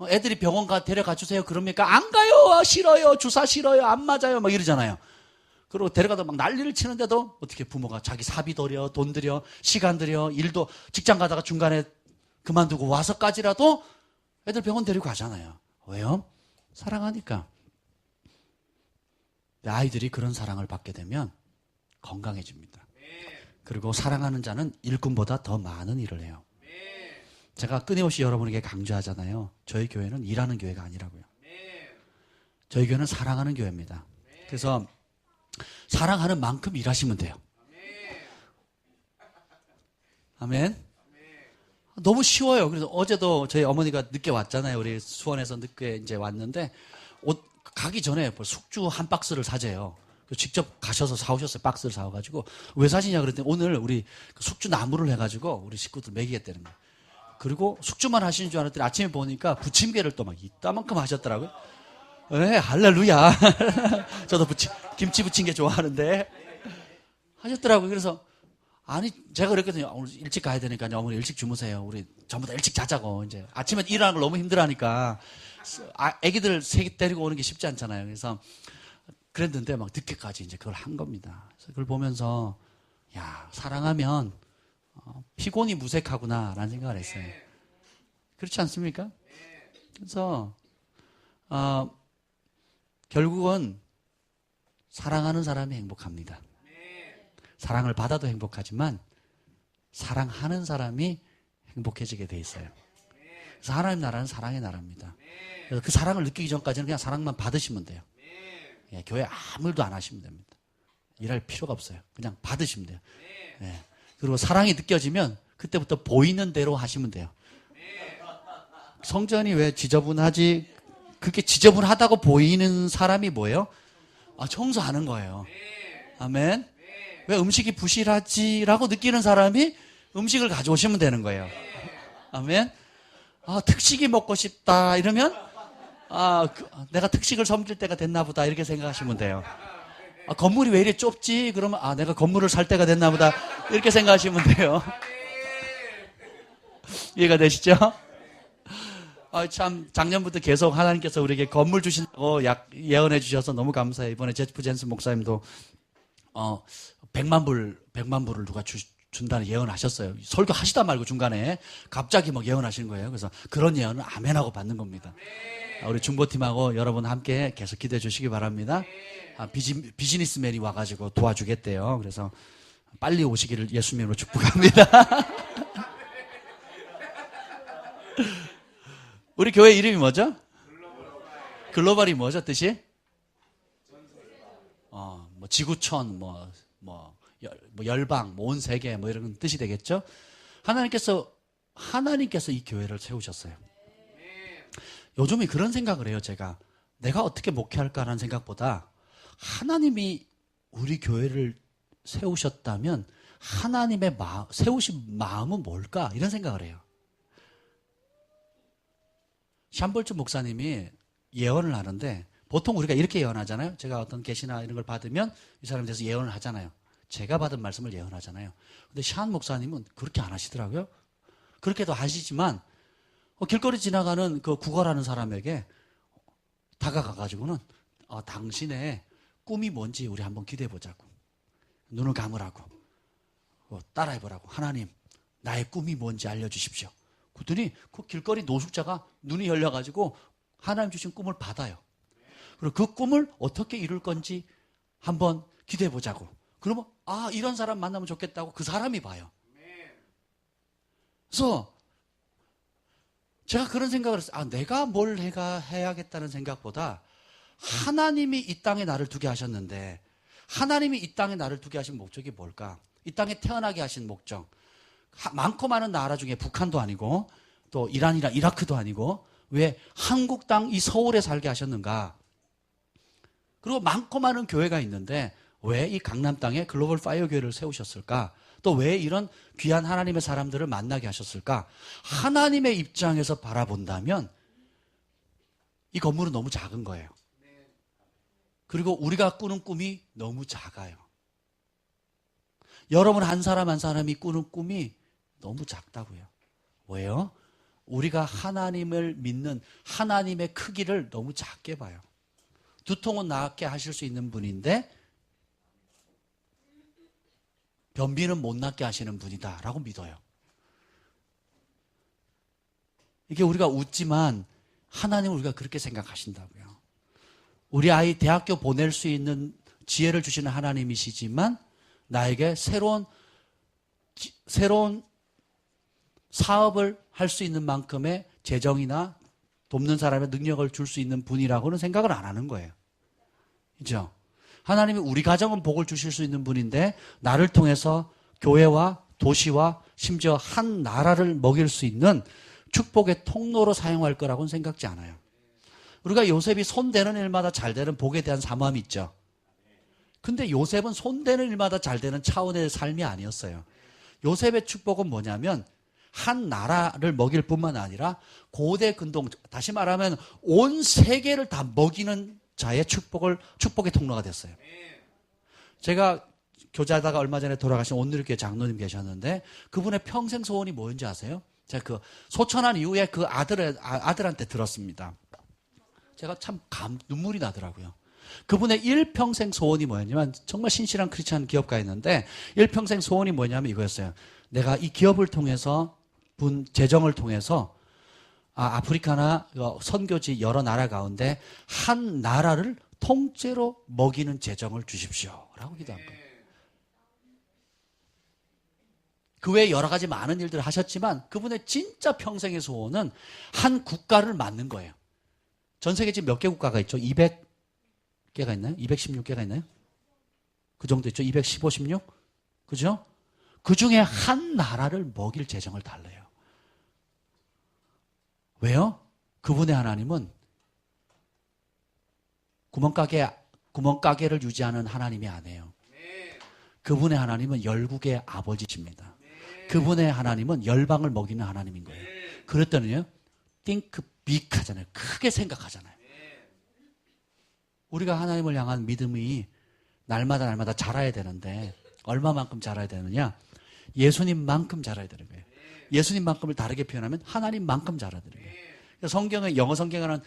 [SPEAKER 1] 애들이 병원 데려가 주세요. 그럽니까? 안 가요. 싫어요. 주사 싫어요. 안 맞아요. 막 이러잖아요. 그리고 데려가다 막 난리를 치는데도 어떻게 부모가 자기 사비 들여, 돈 들여, 시간 들여, 일도 직장 가다가 중간에 그만두고 와서까지라도 애들 병원 데리고 가잖아요. 왜요? 사랑하니까. 아이들이 그런 사랑을 받게 되면 건강해집니다. 그리고 사랑하는 자는 일꾼보다 더 많은 일을 해요. 제가 끊임없이 여러분에게 강조하잖아요. 저희 교회는 일하는 교회가 아니라고요. 저희 교회는 사랑하는 교회입니다. 그래서 사랑하는 만큼 일하시면 돼요. 아멘. 너무 쉬워요. 그래서 어제도 저희 어머니가 늦게 왔잖아요. 우리 수원에서 늦게 이제 왔는데 옷 가기 전에 숙주 한 박스를 사재요. 직접 가셔서 사오셨어요. 박스를 사와가지고 왜 사시냐 그랬더니 오늘 우리 숙주 나물을 해가지고 우리 식구들 먹이겠다는 거예요. 그리고 숙주만 하시는 줄 알았더니 아침에 보니까 부침개를 또 막 이따만큼 하셨더라고요. 네, 할렐루야. 저도 김치 부침개 좋아하는데 하셨더라고요. 그래서 아니 제가 그랬거든요. 오늘 일찍 가야 되니까요. 어머니 일찍 주무세요. 우리 전부 다 일찍 자자고. 이제 아침에 일어나는 걸 너무 힘들어하니까 애기들 세 데리고 오는 게 쉽지 않잖아요. 그래서 그랬는데 막 늦게까지 이제 그걸 한 겁니다. 그래서 그걸 보면서 야 사랑하면 피곤이 무색하구나라는 생각을 했어요. 그렇지 않습니까? 그래서 결국은 사랑하는 사람이 행복합니다. 사랑을 받아도 행복하지만 사랑하는 사람이 행복해지게 돼 있어요. 그래서 하나님 나라는 사랑의 나라입니다. 그래서 그 사랑을 느끼기 전까지는 그냥 사랑만 받으시면 돼요. 예, 교회 아무 일도 안 하시면 됩니다. 일할 필요가 없어요. 그냥 받으시면 돼요. 예. 그리고 사랑이 느껴지면 그때부터 보이는 대로 하시면 돼요. 성전이 왜 지저분하지? 그게 지저분하다고 보이는 사람이 뭐예요? 청소하는 거예요. 아멘. 왜 음식이 부실하지라고 느끼는 사람이 음식을 가져오시면 되는 거예요. 아멘. 특식이 먹고 싶다 이러면 내가 특식을 섬길 때가 됐나 보다 이렇게 생각하시면 돼요. 건물이 왜 이렇게 좁지? 그러면 내가 건물을 살 때가 됐나 보다 이렇게 생각하시면 돼요. 이해가 되시죠? 참 작년부터 계속 하나님께서 우리에게 건물 주신다고 예언해 주셔서 너무 감사해요. 이번에 제프 젠슨 목사님도 100만 불을 누가 준다는 예언하셨어요. 설교 하시다 말고 중간에 갑자기 막 예언하시는 거예요. 그래서 그런 예언은 아멘하고 받는 겁니다. 우리 중보팀하고 여러분 함께 계속 기도해 주시기 바랍니다. 비즈니스맨이 와가지고 도와주겠대요. 그래서 빨리 오시기를 예수님으로 축복합니다. 우리 교회 이름이 뭐죠? 글로벌이 뭐죠? 뜻이? 뭐 지구촌, 열방, 온 세계, 이런 뜻이 되겠죠? 하나님께서 이 교회를 세우셨어요. 요즘에 그런 생각을 해요, 제가. 내가 어떻게 목회할까라는 생각보다 하나님이 우리 교회를 세우셨다면 하나님의 세우신 마음은 뭘까? 이런 생각을 해요. 샴볼츠 목사님이 예언을 하는데 보통 우리가 이렇게 예언하잖아요. 제가 어떤 계시나 이런 걸 받으면 이 사람에 대해서 예언을 하잖아요. 제가 받은 말씀을 예언하잖아요. 근데 샨 목사님은 그렇게 안 하시더라고요. 그렇게도 하시지만 길거리 지나가는 그 구걸하는 사람에게 다가가가지고는 당신의 꿈이 뭔지 우리 한번 기대해보자고. 눈을 감으라고. 따라해보라고. 하나님, 나의 꿈이 뭔지 알려주십시오. 그랬더니 그 길거리 노숙자가 눈이 열려가지고 하나님 주신 꿈을 받아요. 그리고 그 꿈을 어떻게 이룰 건지 한번 기대해 보자고. 그러면 이런 사람 만나면 좋겠다고 그 사람이 봐요. 그래서 제가 그런 생각을 했어요. 내가 뭘 해야겠다는 생각보다 하나님이 이 땅에 나를 두게 하셨는데, 하나님이 이 땅에 나를 두게 하신 목적이 뭘까? 이 땅에 태어나게 하신 목적. 많고 많은 나라 중에 북한도 아니고 또 이란이나 이라크도 아니고 왜 한국 땅 이 서울에 살게 하셨는가? 그리고 많고 많은 교회가 있는데 왜 이 강남 땅에 글로벌 파이어 교회를 세우셨을까? 또 왜 이런 귀한 하나님의 사람들을 만나게 하셨을까? 하나님의 입장에서 바라본다면 이 건물은 너무 작은 거예요. 그리고 우리가 꾸는 꿈이 너무 작아요. 여러분 한 사람 한 사람이 꾸는 꿈이 너무 작다고요. 왜요? 우리가 하나님을 믿는 하나님의 크기를 너무 작게 봐요. 두통은 낫게 하실 수 있는 분인데 변비는 못 낫게 하시는 분이다라고 믿어요. 이게 우리가 웃지만 하나님은 우리가 그렇게 생각하신다고요. 우리 아이 대학교 보낼 수 있는 지혜를 주시는 하나님이시지만 나에게 새로운 사업을 할 수 있는 만큼의 재정이나 돕는 사람의 능력을 줄 수 있는 분이라고는 생각을 안 하는 거예요. 그죠? 하나님이 우리 가정은 복을 주실 수 있는 분인데 나를 통해서 교회와 도시와 심지어 한 나라를 먹일 수 있는 축복의 통로로 사용할 거라고는 생각지 않아요. 우리가 요셉이 손대는 일마다 잘 되는 복에 대한 사모함이 있죠. 근데 요셉은 손대는 일마다 잘 되는 차원의 삶이 아니었어요. 요셉의 축복은 뭐냐면 한 나라를 먹일 뿐만 아니라 고대 근동, 다시 말하면 온 세계를 다 먹이는 자의 축복의 통로가 됐어요. 제가 교제하다가 얼마 전에 돌아가신 온누리교회 장로님 계셨는데 그분의 평생 소원이 뭐였는지 아세요? 제가 그 소천한 이후에 그 아들한테 들었습니다. 제가 참 눈물이 나더라고요. 그분의 일평생 소원이 뭐였냐면 정말 신실한 크리스찬 기업가였는데 일평생 소원이 뭐냐면 이거였어요. 내가 이 기업을 통해서 재정을 통해서 아프리카나 선교지 여러 나라 가운데 한 나라를 통째로 먹이는 재정을 주십시오 라고 기도한 거예요. 그 외에 여러 가지 많은 일들을 하셨지만 그분의 진짜 평생의 소원은 한 국가를 맡는 거예요. 전 세계 지금 몇 개 국가가 있죠? 200개가 있나요? 216개가 있나요? 그 정도 있죠? 215, 16? 그죠? 그 중에 한 나라를 먹일 재정을 달래요. 왜요? 그분의 하나님은 구멍가게를 유지하는 하나님이 아니에요. 그분의 하나님은 열국의 아버지십니다. 그분의 하나님은 열방을 먹이는 하나님인 거예요. 그랬더니요, think big 하잖아요. 크게 생각하잖아요. 우리가 하나님을 향한 믿음이 날마다 자라야 되는데 얼마만큼 자라야 되느냐? 예수님만큼 자라야 되는 거예요. 예수님만큼을 다르게 표현하면 하나님만큼 자라야 되는 거예요. 성경은 영어 성경에는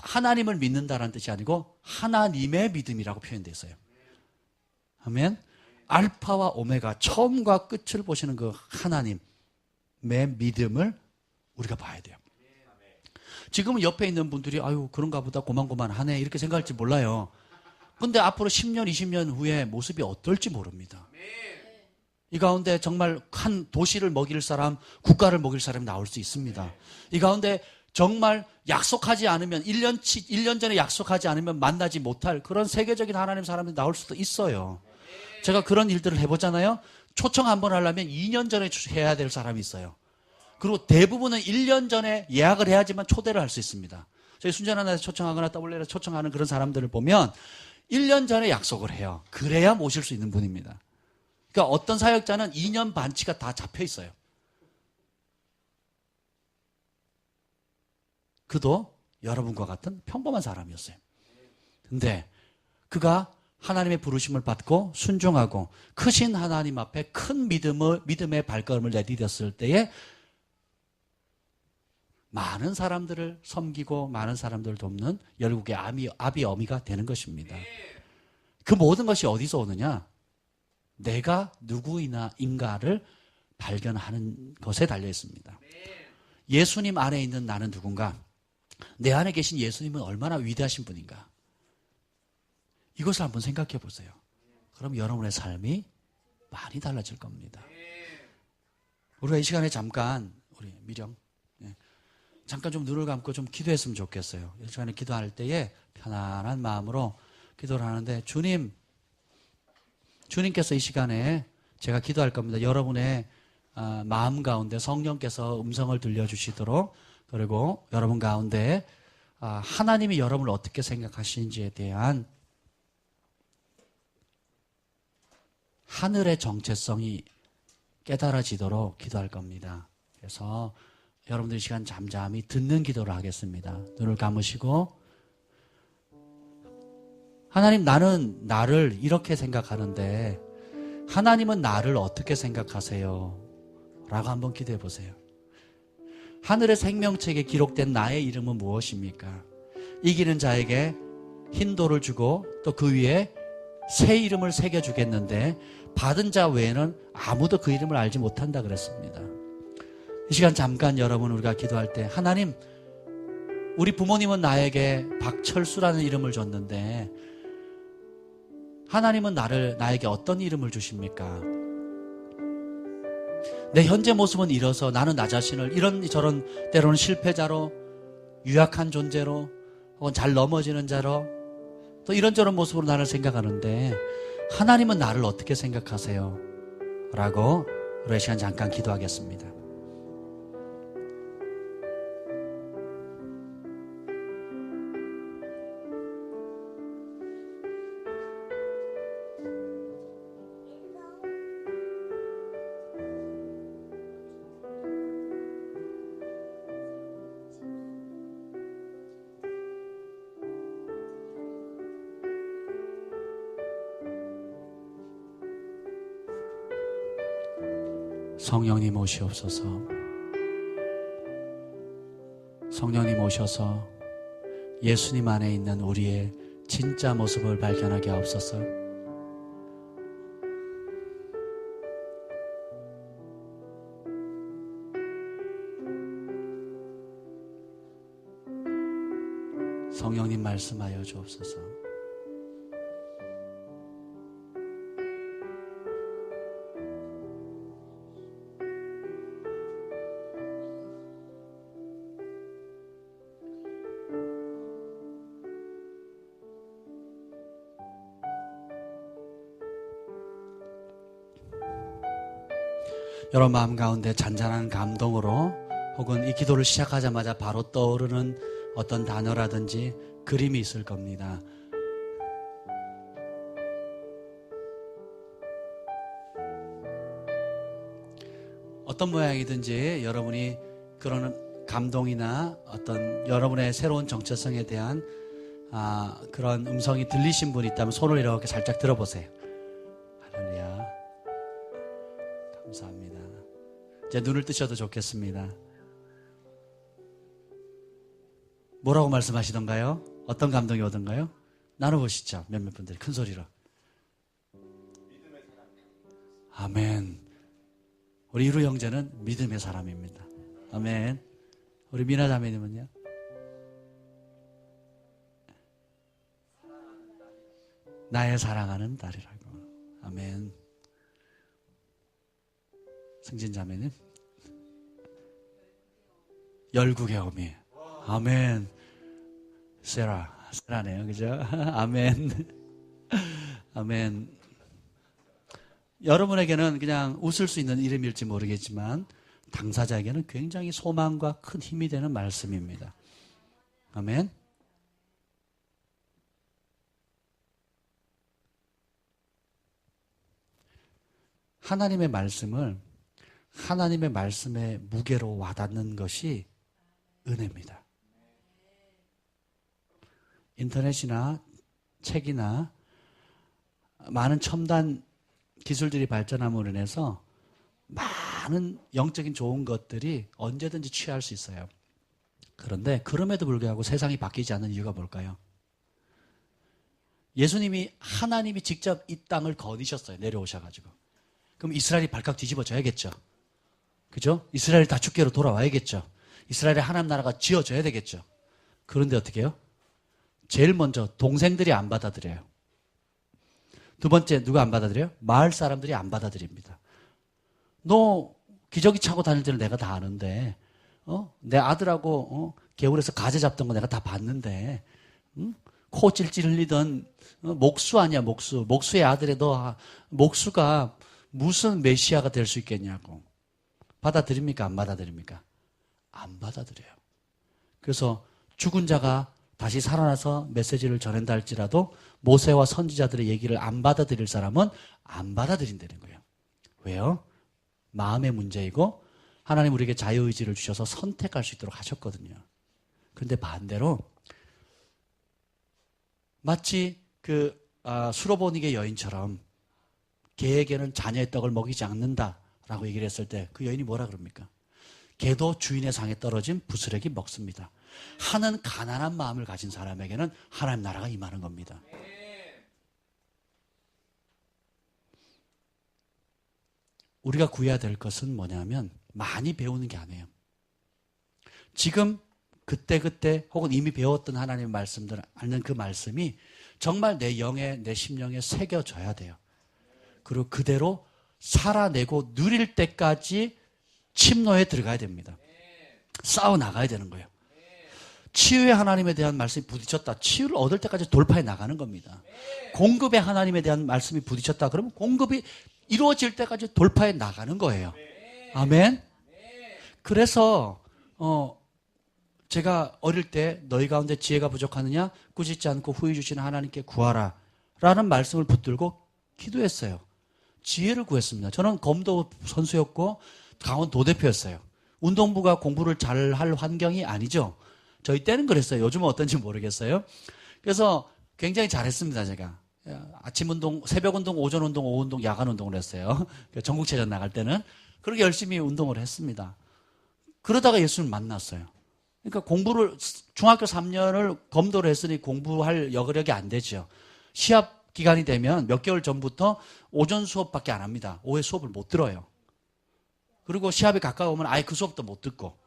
[SPEAKER 1] 하나님을 믿는다라는 뜻이 아니고 하나님의 믿음이라고 표현되어 있어요. 아멘. 알파와 오메가 처음과 끝을 보시는 그 하나님의 믿음을 우리가 봐야 돼요. 지금은 옆에 있는 분들이 아유 그런가 보다 고만고만하네 이렇게 생각할지 몰라요. 근데 앞으로 10년 20년 후에 모습이 어떨지 모릅니다. 이 가운데 정말 한 도시를 먹일 사람, 국가를 먹일 사람이 나올 수 있습니다. 이 가운데 정말 약속하지 않으면 1년 전에 약속하지 않으면 만나지 못할 그런 세계적인 하나님 사람이 나올 수도 있어요. 제가 그런 일들을 해보잖아요. 초청 한번 하려면 2년 전에 해야 될 사람이 있어요. 그리고 대부분은 1년 전에 예약을 해야지만 초대를 할 수 있습니다. 저희 순전하나에서 초청하거나 WL에서 초청하는 그런 사람들을 보면 1년 전에 약속을 해요. 그래야 모실 수 있는 분입니다. 그러니까 어떤 사역자는 2년 반치가 다 잡혀 있어요. 그도 여러분과 같은 평범한 사람이었어요. 근데 그가 하나님의 부르심을 받고 순종하고 크신 하나님 앞에 큰 믿음의 발걸음을 내디뎠을 때에 많은 사람들을 섬기고 많은 사람들을 돕는 열국의 아비 어미가 되는 것입니다. 그 모든 것이 어디서 오느냐? 내가 누구인가를 발견하는 것에 달려 있습니다. 예수님 안에 있는 나는 누군가? 내 안에 계신 예수님은 얼마나 위대하신 분인가? 이것을 한번 생각해 보세요. 그럼 여러분의 삶이 많이 달라질 겁니다. 우리가 이 시간에 잠깐, 우리 미령, 잠깐 좀 눈을 감고 좀 기도했으면 좋겠어요. 이 시간에 기도할 때에 편안한 마음으로 기도를 하는데, 주님께서 이 시간에 제가 기도할 겁니다. 여러분의 마음 가운데 성령께서 음성을 들려주시도록, 그리고 여러분 가운데 하나님이 여러분을 어떻게 생각하시는지에 대한 하늘의 정체성이 깨달아지도록 기도할 겁니다. 그래서 여러분들 이 시간 잠잠히 듣는 기도를 하겠습니다. 눈을 감으시고, 하나님, 나는 나를 이렇게 생각하는데 하나님은 나를 어떻게 생각하세요? 라고 한번 기도해 보세요. 하늘의 생명책에 기록된 나의 이름은 무엇입니까? 이기는 자에게 흰 돌을 주고 또 그 위에 새 이름을 새겨주겠는데 받은 자 외에는 아무도 그 이름을 알지 못한다 그랬습니다. 이 시간 잠깐 여러분, 우리가 기도할 때, 하나님, 우리 부모님은 나에게 박철수라는 이름을 줬는데 하나님은 나에게 어떤 이름을 주십니까? 내 현재 모습은 이뤄서 나는 나 자신을 이런저런, 때로는 실패자로, 유약한 존재로, 혹은 잘 넘어지는 자로, 또 이런저런 모습으로 나를 생각하는데 하나님은 나를 어떻게 생각하세요? 라고 우리 시간 잠깐 기도하겠습니다. 성령님 오시옵소서. 성령님 오셔서 예수님 안에 있는 우리의 진짜 모습을 발견하게 하옵소서. 성령님 말씀하여 주옵소서. 여러분 마음 가운데 잔잔한 감동으로, 혹은 이 기도를 시작하자마자 바로 떠오르는 어떤 단어라든지 그림이 있을 겁니다. 어떤 모양이든지 여러분이 그런 감동이나 어떤 여러분의 새로운 정체성에 대한 그런 음성이 들리신 분이 있다면 손을 이렇게 살짝 들어보세요. 할렐루야. 감사합니다. 이제 눈을 뜨셔도 좋겠습니다. 뭐라고 말씀하시던가요? 어떤 감동이 오던가요? 나눠보시죠. 몇몇 분들이 큰 소리로. 아멘. 우리 이루 형제는 믿음의 사람입니다. 아멘. 우리 미나 자매님은요? 나의 사랑하는 딸이라고. 아멘. 승진 자매님? 열국의 어미. 아멘. 세라네요. 그죠? 아멘. 아멘. 여러분에게는 그냥 웃을 수 있는 이름일지 모르겠지만 당사자에게는 굉장히 소망과 큰 힘이 되는 말씀입니다. 아멘. 하나님의 말씀을 하나님의 말씀의 무게로 와닿는 것이 은혜입니다. 인터넷이나 책이나 많은 첨단 기술들이 발전함으로 인해서 많은 영적인 좋은 것들이 언제든지 취할 수 있어요. 그런데 그럼에도 불구하고 세상이 바뀌지 않는 이유가 뭘까요? 예수님이 하나님이 직접 이 땅을 거니셨어요. 내려오셔가지고. 그럼 이스라엘이 발칵 뒤집어져야겠죠. 그죠? 이스라엘이 다 주께로 돌아와야겠죠. 이스라엘의 하나님 나라가 지어져야 되겠죠. 그런데 어떻게 해요? 제일 먼저 동생들이 안 받아들여요. 두 번째 누가 안 받아들여요? 마을 사람들이 안 받아들입니다. 너 기저귀 차고 다닐 때는 내가 다 아는데 내 아들하고 개울에서 가재 잡던 거 내가 다 봤는데 코 찔찔 흘리던 목수 아니야 목수. 목수의 아들에 너 목수가 무슨 메시아가 될 수 있겠냐고. 받아들입니까? 안 받아들입니까? 안 받아들여요. 그래서 죽은 자가 다시 살아나서 메시지를 전한다 할지라도 모세와 선지자들의 얘기를 안 받아들일 사람은 안 받아들인다는 거예요. 왜요? 마음의 문제이고 하나님 우리에게 자유의지를 주셔서 선택할 수 있도록 하셨거든요. 그런데 반대로 마치 그 수로보니게 여인처럼 개에게는 자녀의 떡을 먹이지 않는다라고 얘기를 했을 때 그 여인이 뭐라 그럽니까? 개도 주인의 상에 떨어진 부스러기 먹습니다. 하는 가난한 마음을 가진 사람에게는 하나님 나라가 임하는 겁니다. 우리가 구해야 될 것은 뭐냐면 많이 배우는 게 아니에요. 지금 그때 혹은 이미 배웠던 하나님의 말씀들 아는 그 말씀이 정말 내 영에 내 심령에 새겨져야 돼요. 그리고 그대로 살아내고 누릴 때까지 침노에 들어가야 됩니다. 싸워 나가야 되는 거예요. 치유의 하나님에 대한 말씀이 부딪혔다. 치유를 얻을 때까지 돌파해 나가는 겁니다. 공급의 하나님에 대한 말씀이 부딪혔다. 그러면 공급이 이루어질 때까지 돌파해 나가는 거예요. 아멘. 그래서 제가 어릴 때 너희 가운데 지혜가 부족하느냐 꾸짖지 않고 후히 주시는 하나님께 구하라 라는 말씀을 붙들고 기도했어요. 지혜를 구했습니다. 저는 검도 선수였고 강원 도대표였어요. 운동부가 공부를 잘할 환경이 아니죠. 저희 때는 그랬어요. 요즘은 어떤지 모르겠어요. 그래서 굉장히 잘했습니다. 제가 아침 운동, 새벽 운동, 오전 운동, 오후 운동, 야간 운동을 했어요. 전국체전 나갈 때는 그렇게 열심히 운동을 했습니다. 그러다가 예수를 만났어요. 그러니까 공부를 중학교 3년을 검도를 했으니 공부할 여력이 안 되죠. 시합 기간이 되면 몇 개월 전부터 오전 수업밖에 안 합니다. 오후에 수업을 못 들어요. 그리고 시합이 가까우면 아예 그 수업도 못 듣고.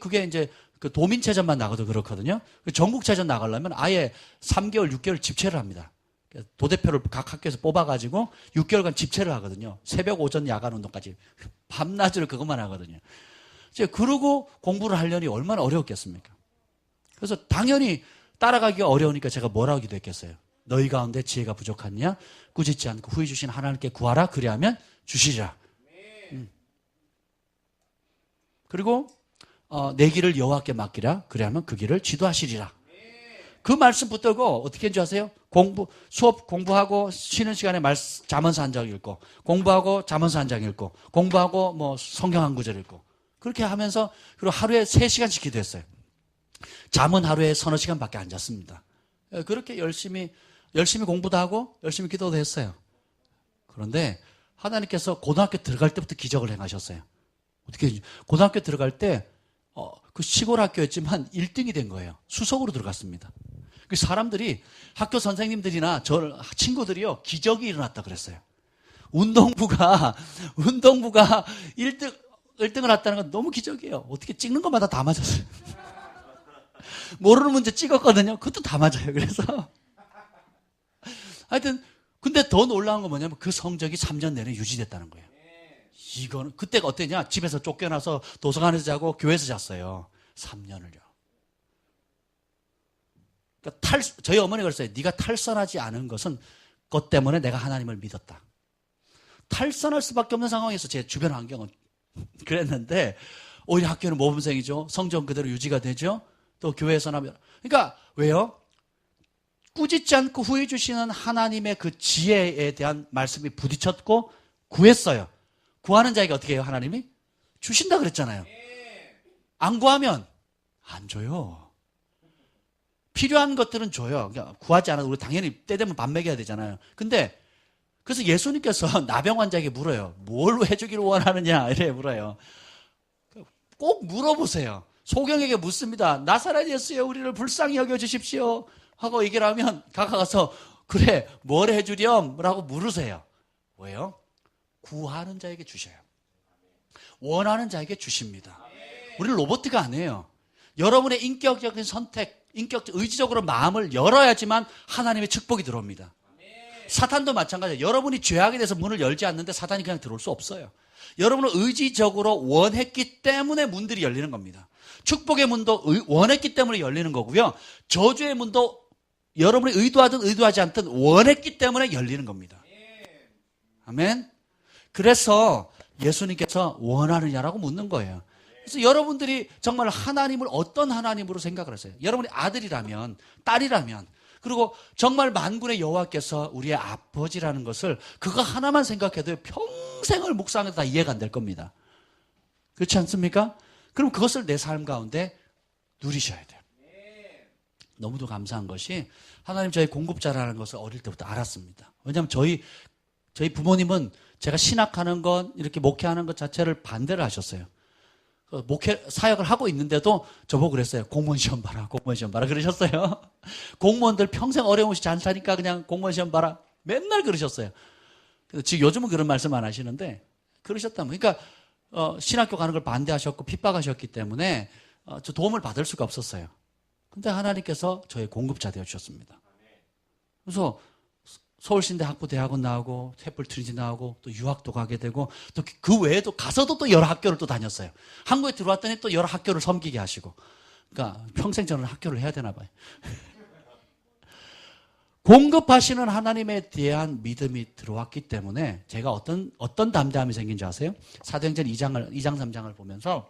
[SPEAKER 1] 그게 이제 그 도민체전만 나가도 그렇거든요. 전국체전 나가려면 아예 3개월, 6개월 집체를 합니다. 도대표를 각 학교에서 뽑아가지고 6개월간 집체를 하거든요. 새벽, 오전, 야간 운동까지. 밤낮으로 그것만 하거든요. 그러고 공부를 하려니 얼마나 어려웠겠습니까? 그래서 당연히 따라가기가 어려우니까 제가 뭐라고 기도했겠어요? 너희 가운데 지혜가 부족하냐? 꾸짖지 않고 후히 주신 하나님께 구하라. 그리하면 주시리라. 그리고 내 길을 여호와께 맡기라. 그리하면 그 길을 지도하시리라. 그 말씀 붙들고 어떻게 한지 아세요? 수업 공부하고 쉬는 시간에 잠언서 한 장 읽고, 공부하고 잠언서 한 장 읽고, 공부하고 뭐 성경 한 구절 읽고, 그렇게 하면서 그리고 하루에 3시간씩 기도했어요. 잠은 하루에 서너 시간밖에 안 잤습니다. 그렇게 열심히 공부도 하고 열심히 기도도 했어요. 그런데 하나님께서 고등학교 들어갈 때부터 기적을 행하셨어요. 어떻게 고등학교 들어갈 때 그 시골 학교였지만 1등이 된 거예요. 수석으로 들어갔습니다. 그 사람들이 학교 선생님들이나 저 친구들이요 기적이 일어났다 그랬어요. 운동부가 1등을 했다는 건 너무 기적이에요. 어떻게 찍는 것마다 다 맞았어요. 모르는 문제 찍었거든요. 그것도 다 맞아요. 그래서 하여튼 근데 더 놀라운 건 뭐냐면 그 성적이 3년 내내 유지됐다는 거예요. 이거는 그때가 어땠냐? 집에서 쫓겨나서 도서관에서 자고 교회에서 잤어요. 3년을요. 그러니까 저희 어머니가 그랬어요. 네가 탈선하지 않은 것은 그것 때문에 내가 하나님을 믿었다. 탈선할 수밖에 없는 상황에서 제 주변 환경은 그랬는데 오히려 학교는 모범생이죠. 성적 그대로 유지가 되죠. 또 교회에서나 그러니까 왜요? 꾸짖지 않고 후회 주시는 하나님의 그 지혜에 대한 말씀이 부딪혔고 구했어요. 구하는 자에게 어떻게 해요? 하나님이 주신다 그랬잖아요. 안 구하면 안 줘요. 필요한 것들은 줘요. 그러니까 구하지 않아도 우리 당연히 때 되면 밥 먹여야 되잖아요. 근데 그래서 예수님께서 나병 환자에게 물어요. 뭘 해주기를 원하느냐 이래 물어요. 꼭 물어보세요. 소경에게 묻습니다. 나사렛 예수여 우리를 불쌍히 여겨주십시오 하고 얘기를 하면 가서 그래 뭘 해주렴? 라고 물으세요. 왜요? 구하는 자에게 주셔요. 원하는 자에게 주십니다. 우리는 로봇가 아니에요. 여러분의 인격적인 선택, 의지적으로 마음을 열어야지만 하나님의 축복이 들어옵니다. 사탄도 마찬가지예요. 여러분이 죄악에 대해서 문을 열지 않는데 사탄이 그냥 들어올 수 없어요. 여러분은 의지적으로 원했기 때문에 문들이 열리는 겁니다. 축복의 문도 원했기 때문에 열리는 거고요. 저주의 문도 여러분이 의도하든 의도하지 않든 원했기 때문에 열리는 겁니다. 아멘. 그래서 예수님께서 원하느냐라고 묻는 거예요. 그래서 여러분들이 정말 하나님을 어떤 하나님으로 생각을 하세요? 여러분이 아들이라면, 딸이라면, 그리고 정말 만군의 여호와께서 우리의 아버지라는 것을 그거 하나만 생각해도 평생을 묵상해도 다 이해가 안 될 겁니다. 그렇지 않습니까? 그럼 그것을 내 삶 가운데 누리셔야 돼요. 너무도 감사한 것이 하나님 저희 공급자라는 것을 어릴 때부터 알았습니다. 왜냐하면 저희 부모님은 제가 신학하는 것, 이렇게 목회하는 것 자체를 반대를 하셨어요. 목회 사역을 하고 있는데도 저보고 그랬어요. 공무원 시험 봐라, 공무원 시험 봐라 그러셨어요. 공무원들 평생 어려우시지 않다니까 그냥 공무원 시험 봐라. 맨날 그러셨어요. 지금 요즘은 그런 말씀 안 하시는데 그러셨다면, 그러니까 신학교 가는 걸 반대하셨고 핍박하셨기 때문에 저 도움을 받을 수가 없었어요. 근데 하나님께서 저의 공급자 되어주셨습니다. 그래서 서울신대 학부대학원 나오고 태플 트리지 나오고 또 유학도 가게 되고 또 그 외에도 가서도 또 여러 학교를 또 다녔어요. 한국에 들어왔더니 또 여러 학교를 섬기게 하시고. 그러니까 평생 저는 학교를 해야 되나 봐요. 공급하시는 하나님에 대한 믿음이 들어왔기 때문에 제가 어떤 담대함이 생긴지 아세요? 사도행전 2장 3장을 보면서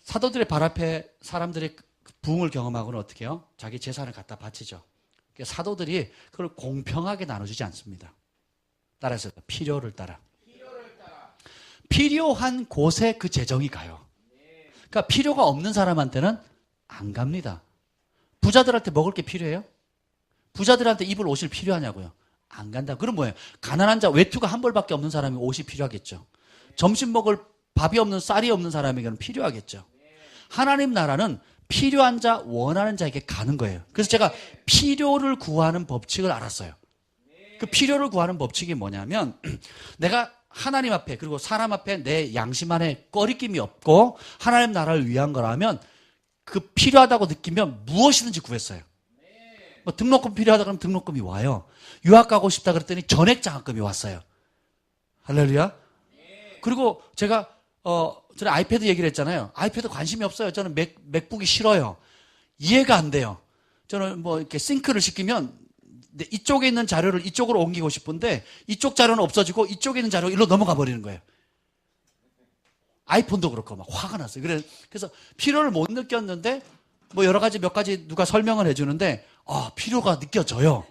[SPEAKER 1] 사도들의 발 앞에 사람들이 부흥을 경험하고는 어떻게 해요? 자기 재산을 갖다 바치죠. 사도들이 그걸 공평하게 나눠주지 않습니다. 따라서 필요를 따라. 필요한 곳에 그 재정이 가요. 그러니까 필요가 없는 사람한테는 안 갑니다. 부자들한테 먹을 게 필요해요? 부자들한테 입을 옷이 필요하냐고요? 안 간다. 그럼 뭐예요? 가난한 자, 외투가 한 벌밖에 없는 사람이 옷이 필요하겠죠. 점심 먹을 밥이 없는, 쌀이 없는 사람에게는 필요하겠죠. 하나님 나라는 필요한 자, 원하는 자에게 가는 거예요. 그래서 제가 필요를 구하는 법칙을 알았어요. 그 필요를 구하는 법칙이 뭐냐면 내가 하나님 앞에 그리고 사람 앞에 내 양심 안에 꺼리낌이 없고 하나님 나라를 위한 거라면 그 필요하다고 느끼면 무엇이든지 구했어요. 뭐 등록금 필요하다 그러면 등록금이 와요. 유학 가고 싶다 그랬더니 전액 장학금이 왔어요. 할렐루야. 그리고 제가 저는 아이패드 얘기를 했잖아요. 아이패드 관심이 없어요. 저는 맥북이 싫어요. 이해가 안 돼요. 저는 뭐 이렇게 싱크를 시키면 이쪽에 있는 자료를 이쪽으로 옮기고 싶은데 이쪽 자료는 없어지고 이쪽에 있는 자료가 일로 넘어가 버리는 거예요. 아이폰도 그렇고 막 화가 났어요. 그래서 필요를 못 느꼈는데 뭐 여러 가지 몇 가지 누가 설명을 해주는데 필요가 느껴져요.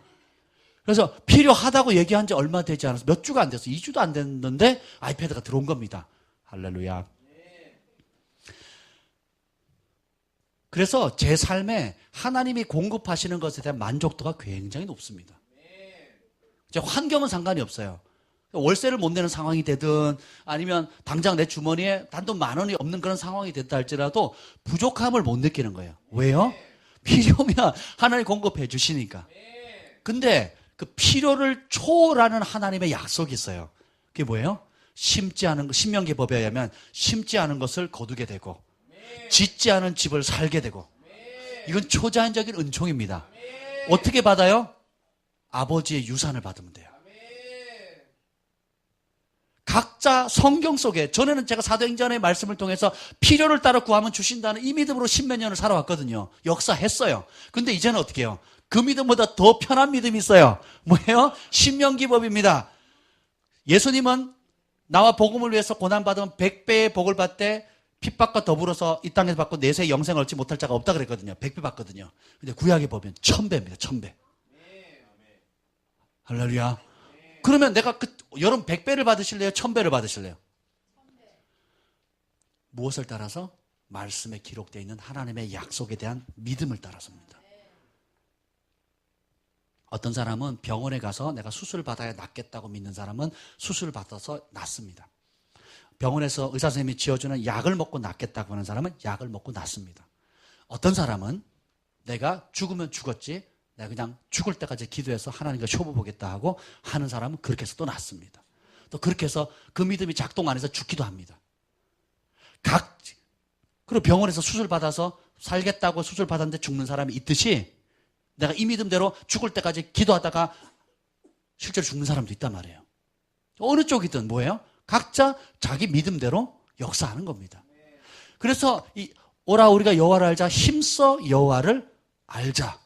[SPEAKER 1] 그래서 필요하다고 얘기한 지 얼마 되지 않아서 몇 주가 안 됐어요. 2주도 안 됐는데 아이패드가 들어온 겁니다. 할렐루야. 그래서 제 삶에 하나님이 공급하시는 것에 대한 만족도가 굉장히 높습니다. 제 환경은 상관이 없어요. 월세를 못 내는 상황이 되든 아니면 당장 내 주머니에 단돈 10,000원이 없는 그런 상황이 됐다 할지라도 부족함을 못 느끼는 거예요. 왜요? 필요면 하나님 공급해 주시니까. 근데 그 필요를 초월하는 하나님의 약속이 있어요. 그게 뭐예요? 심지 않은 것, 신명기 법에 의하면 심지 않은 것을 거두게 되고 짓지 않은 집을 살게 되고, 이건 초자연적인 은총입니다. 어떻게 받아요? 아버지의 유산을 받으면 돼요. 각자 성경 속에, 전에는 제가 사도행전의 말씀을 통해서 필요를 따라 구하면 주신다는 이 믿음으로 10몇 년을 살아왔거든요. 역사했어요. 근데 이제는 어떻게 해요? 그 믿음보다 더 편한 믿음이 있어요. 뭐예요? 신명기법입니다. 예수님은 나와 복음을 위해서 고난받으면 100배의 복을 받되 핍박과 더불어서 이 땅에서 받고 내세의 영생을 얻지 못할 자가 없다 그랬거든요. 100배 받거든요. 근데 구약의 법은 1000배입니다. 1000배. 할렐루야. 그러면 내가 여러분 100배를 받으실래요? 1000배를 받으실래요? 무엇을 따라서? 말씀에 기록되어 있는 하나님의 약속에 대한 믿음을 따라서입니다. 어떤 사람은 병원에 가서 내가 수술을 받아야 낫겠다고 믿는 사람은 수술을 받아서 낫습니다. 병원에서 의사 선생님이 지어주는 약을 먹고 낫겠다고 하는 사람은 약을 먹고 낫습니다. 어떤 사람은 내가 죽으면 죽었지, 내가 그냥 죽을 때까지 기도해서 하나님과 쇼부 보겠다 하고 하는 사람은 그렇게 해서 또 낫습니다. 또 그렇게 해서 그 믿음이 작동 안 해서 죽기도 합니다. 그리고 병원에서 수술 받아서 살겠다고 수술 받았는데 죽는 사람이 있듯이 내가 이 믿음대로 죽을 때까지 기도하다가 실제로 죽는 사람도 있단 말이에요. 어느 쪽이든 뭐예요? 각자 자기 믿음대로 역사하는 겁니다. 그래서 오라 우리가 여호와를 알자, 힘써 여호와를 알자.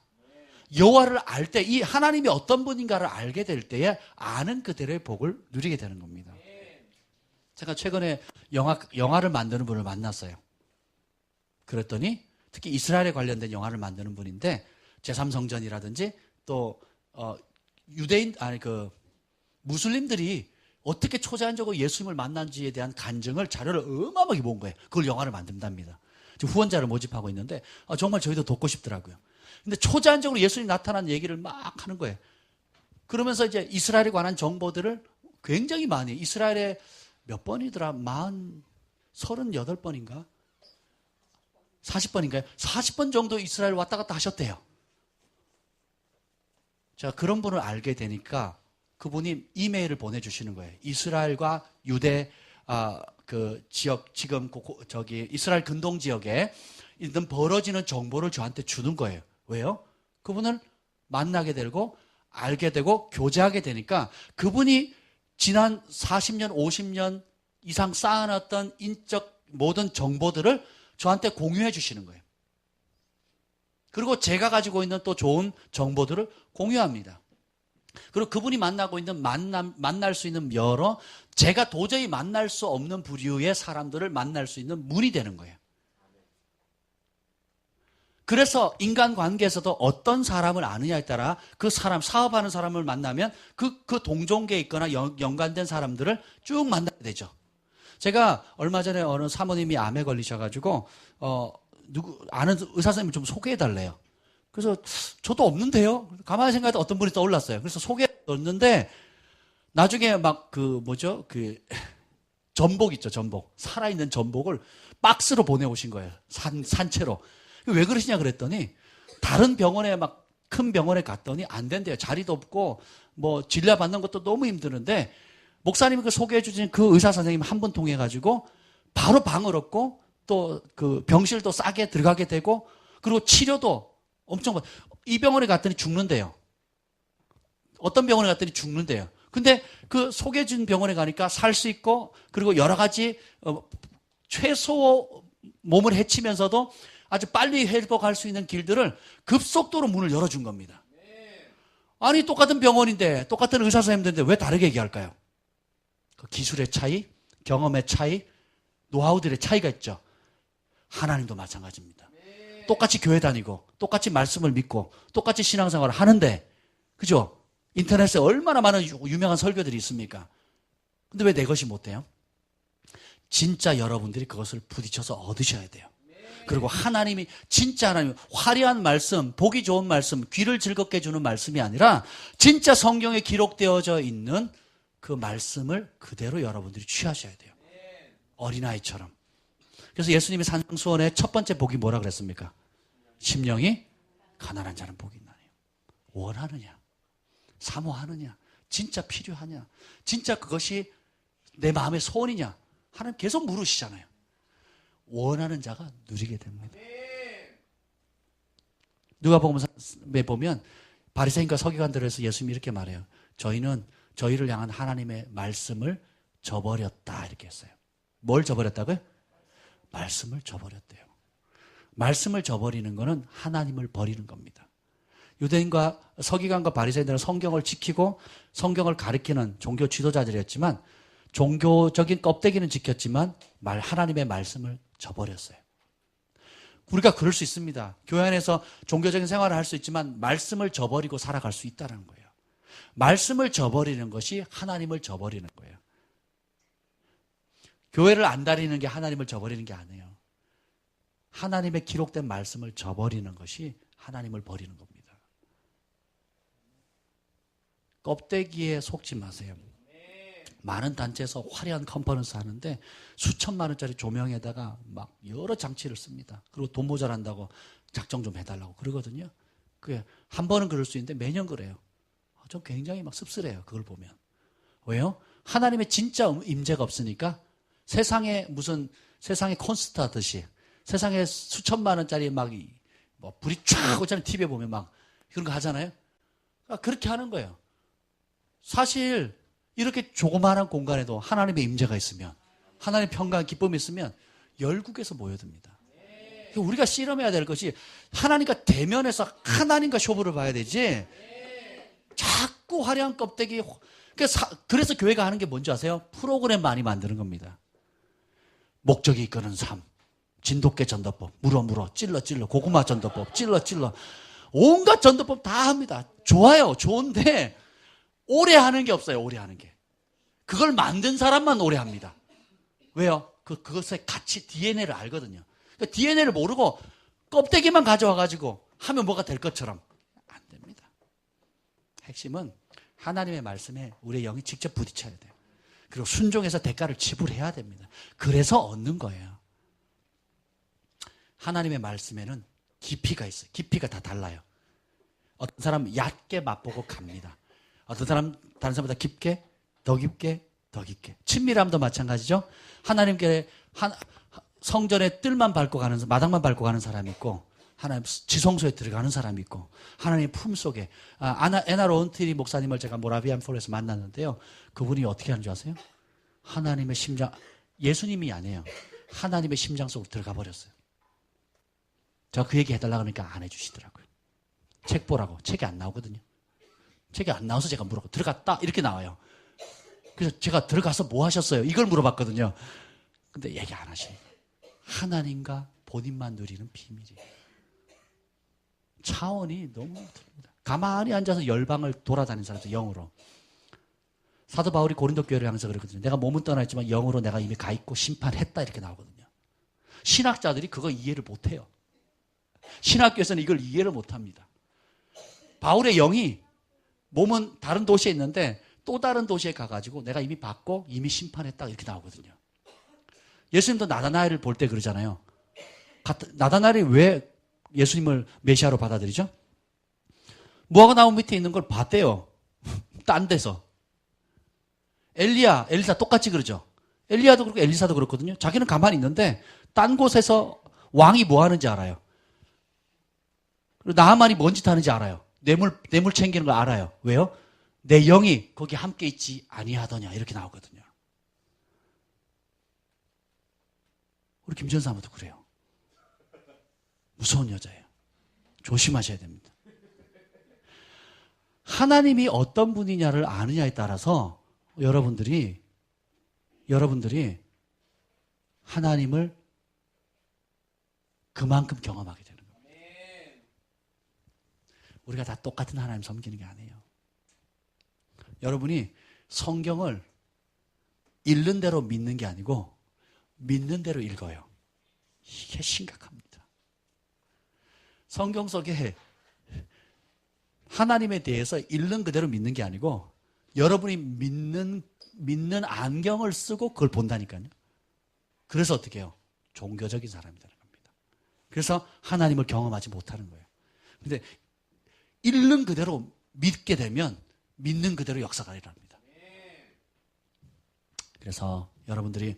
[SPEAKER 1] 여호와를 알 때 이 하나님이 어떤 분인가를 알게 될 때에 아는 그대로의 복을 누리게 되는 겁니다. 제가 최근에 영화를 만드는 분을 만났어요. 그랬더니 특히 이스라엘에 관련된 영화를 만드는 분인데 제3성전이라든지 또 무슬림들이 어떻게 초자연적으로 예수님을 만난지에 대한 간증을 자료를 어마어마하게 모은 거예요. 그걸 영화를 만든답니다. 지금 후원자를 모집하고 있는데 정말 저희도 돕고 싶더라고요. 근데 초자연적으로 예수님 나타난 얘기를 막 하는 거예요. 그러면서 이제 이스라엘에 관한 정보들을 굉장히 많이, 이스라엘에 몇 번이더라? 38번인가? 40번인가요? 40번 정도 이스라엘 왔다 갔다 하셨대요. 자, 그런 분을 알게 되니까 그분이 이메일을 보내주시는 거예요. 이스라엘과 유대 그 지역, 지금 이스라엘 근동 지역에 있는 벌어지는 정보를 저한테 주는 거예요. 왜요? 그분을 만나게 되고 알게 되고 교제하게 되니까 그분이 지난 40년, 50년 이상 쌓아놨던 인적 모든 정보들을 저한테 공유해 주시는 거예요. 그리고 제가 가지고 있는 또 좋은 정보들을 공유합니다. 그리고 그분이 만나고 있는 만날 수 있는 여러 제가 도저히 만날 수 없는 부류의 사람들을 만날 수 있는 문이 되는 거예요. 그래서 인간관계에서도 어떤 사람을 아느냐에 따라 그 사람, 사업하는 사람을 만나면 그 동종계에 있거나 연관된 사람들을 쭉 만나게 되죠. 제가 얼마 전에 어느 사모님이 암에 걸리셔가지고 아는 의사 선생님을 좀 소개해달래요. 그래서 저도 없는데요. 가만히 생각해도 어떤 분이 떠올랐어요. 그래서 소개했는데 나중에 막 전복 있죠, 전복. 살아있는 전복을 박스로 보내오신 거예요. 산채로. 왜 그러시냐 그랬더니 다른 병원에 막 큰 병원에 갔더니 안 된대요. 자리도 없고 뭐 진료 받는 것도 너무 힘드는데 목사님이 소개해 주신 그 의사 선생님 한 분 통해 가지고 바로 방을 얻고 또 그 병실도 싸게 들어가게 되고 그리고 치료도 엄청 이 병원에 갔더니 죽는데요. 어떤 병원에 갔더니 죽는데요. 근데 그 소개해 준 병원에 가니까 살 수 있고 그리고 여러 가지 최소 몸을 해치면서도 아주 빨리 회복할 수 있는 길들을 급속도로 문을 열어준 겁니다. 아니 똑같은 병원인데 똑같은 의사 선생님들인데 왜 다르게 얘기할까요? 그 기술의 차이, 경험의 차이, 노하우들의 차이가 있죠. 하나님도 마찬가지입니다. 똑같이 교회 다니고 똑같이 말씀을 믿고 똑같이 신앙생활을 하는데 그죠? 인터넷에 얼마나 많은 유명한 설교들이 있습니까? 근데 왜 내 것이 못 돼요? 진짜 여러분들이 그것을 부딪혀서 얻으셔야 돼요. 그리고 하나님이 진짜 하나님 화려한 말씀, 보기 좋은 말씀, 귀를 즐겁게 해주는 말씀이 아니라 진짜 성경에 기록되어져 있는 그 말씀을 그대로 여러분들이 취하셔야 돼요. 어린아이처럼. 그래서 예수님이 산상수원의 첫 번째 복이 뭐라 그랬습니까? 심령이 가난한 자는 복이 있나요? 원하느냐? 사모하느냐? 진짜 필요하냐? 진짜 그것이 내 마음의 소원이냐? 하나님 계속 물으시잖아요. 원하는 자가 누리게 됩니다. 누가복음에 보면 바리새인과 서기관들에서 예수님이 이렇게 말해요. 저희는 저희를 향한 하나님의 말씀을 저버렸다 이렇게 했어요. 뭘 저버렸다고요? 말씀을 저버렸대요. 말씀을 저버리는 것은 하나님을 버리는 겁니다. 유대인과 서기관과 바리새인들은 성경을 지키고 성경을 가리키는 종교 지도자들이었지만 종교적인 껍데기는 지켰지만 하나님의 말씀을 저버렸어요. 우리가 그럴 수 있습니다. 교회 안에서 종교적인 생활을 할 수 있지만 말씀을 저버리고 살아갈 수 있다는 거예요. 말씀을 저버리는 것이 하나님을 저버리는 거예요. 교회를 안 다니는 게 하나님을 저버리는 게 아니에요. 하나님의 기록된 말씀을 저버리는 것이 하나님을 버리는 겁니다. 껍데기에 속지 마세요. 많은 단체에서 화려한 컨퍼런스 하는데 수천만 원짜리 조명에다가 막 여러 장치를 씁니다. 그리고 돈 모자란다고 작정 좀 해달라고 그러거든요. 그게 한 번은 그럴 수 있는데 매년 그래요. 좀 굉장히 막 씁쓸해요. 그걸 보면. 왜요? 하나님의 진짜 임재가 없으니까 세상에 콘서트 하듯이 세상에 수천만 원짜리 뭐 불이 쫙 오잖아요. TV에 보면 막 그런 거 하잖아요. 그렇게 하는 거예요. 사실 이렇게 조그마한 공간에도 하나님의 임재가 있으면, 하나님의 평강, 기쁨이 있으면 열국에서 모여듭니다. 우리가 씨름해야 될 것이 하나님과 대면해서 하나님과 쇼부를 봐야 되지, 자꾸 화려한 껍데기. 그래서 교회가 하는 게 뭔지 아세요? 프로그램 많이 만드는 겁니다. 목적이 이끄는 삶, 진돗개 전도법, 물어 찔러 고구마 전도법, 찔러 온갖 전도법 다 합니다. 좋아요, 좋은데 오래 하는 게 없어요. 오래 하는 게. 그걸 만든 사람만 오래 합니다. 왜요? 그것의 가치, DNA를 알거든요. 그러니까 DNA를 모르고 껍데기만 가져와가지고 하면 뭐가 될 것처럼 안 됩니다. 핵심은 하나님의 말씀에 우리의 영이 직접 부딪혀야 돼요. 그리고 순종해서 대가를 지불해야 됩니다. 그래서 얻는 거예요. 하나님의 말씀에는 깊이가 있어요. 깊이가 다 달라요. 어떤 사람은 얕게 맛보고 갑니다. 어떤 사람 다른 사람보다 깊게, 더 깊게, 더 깊게. 친밀함도 마찬가지죠. 하나님께 성전의 뜰만 밟고 가는, 마당만 밟고 가는 사람이 있고, 하나님 지성소에 들어가는 사람이 있고, 하나님의 품속에. 에나 론트리 목사님을 제가 모라비안 폴에서 만났는데요. 그분이 어떻게 하는 줄 아세요? 하나님의 심장, 예수님이 아니에요. 하나님의 심장 속으로 들어가 버렸어요. 제가 그 얘기 해달라고 하니까 안 해주시더라고요. 책 보라고. 책이 안 나오거든요. 책이 안 나와서 제가 물어보고, 들어갔다 이렇게 나와요. 그래서 제가 들어가서 뭐 하셨어요? 이걸 물어봤거든요. 근데 얘기 안 하시니까. 하나님과 본인만 누리는 비밀이에요. 차원이 너무 다릅니다. 가만히 앉아서 열방을 돌아다니는 사람들, 영으로. 사도 바울이 고린도 교회를 향해서 그러거든요. 내가 몸은 떠나 있지만 영으로 내가 이미 가 있고 심판했다, 이렇게 나오거든요. 신학자들이 그거 이해를 못해요. 신학교에서는 이걸 이해를 못합니다. 바울의 영이 몸은 다른 도시에 있는데 또 다른 도시에 가가지고 내가 이미 받고 이미 심판했다, 이렇게 나오거든요. 예수님도 나다나엘을 볼 때 그러잖아요. 나다나엘이 왜 예수님을 메시아로 받아들이죠? 무화과 나무 밑에 있는 걸 봤대요. 딴 데서. 엘리사 똑같이 그러죠. 엘리야도 그렇고 엘리사도 그렇거든요. 자기는 가만히 있는데 딴 곳에서 왕이 뭐 하는지 알아요. 그리고 나하만이 뭔 짓 하는지 알아요. 뇌물 챙기는 걸 알아요. 왜요? 내 영이 거기 함께 있지 아니하더냐, 이렇게 나오거든요. 우리 김전사모도 그래요. 무서운 여자예요. 조심하셔야 됩니다. 하나님이 어떤 분이냐를 아느냐에 따라서 여러분들이 하나님을 그만큼 경험하게 되는 겁니다. 우리가 다 똑같은 하나님 섬기는 게 아니에요. 여러분이 성경을 읽는 대로 믿는 게 아니고 믿는 대로 읽어요. 이게 심각합니다. 성경 속에 하나님에 대해서 읽는 그대로 믿는 게 아니고 여러분이 믿는 안경을 쓰고 그걸 본다니까요. 그래서 어떻게 해요? 종교적인 사람이 되는 겁니다. 그래서 하나님을 경험하지 못하는 거예요. 그런데 읽는 그대로 믿게 되면 믿는 그대로 역사가 일어납니다. 그래서 여러분들이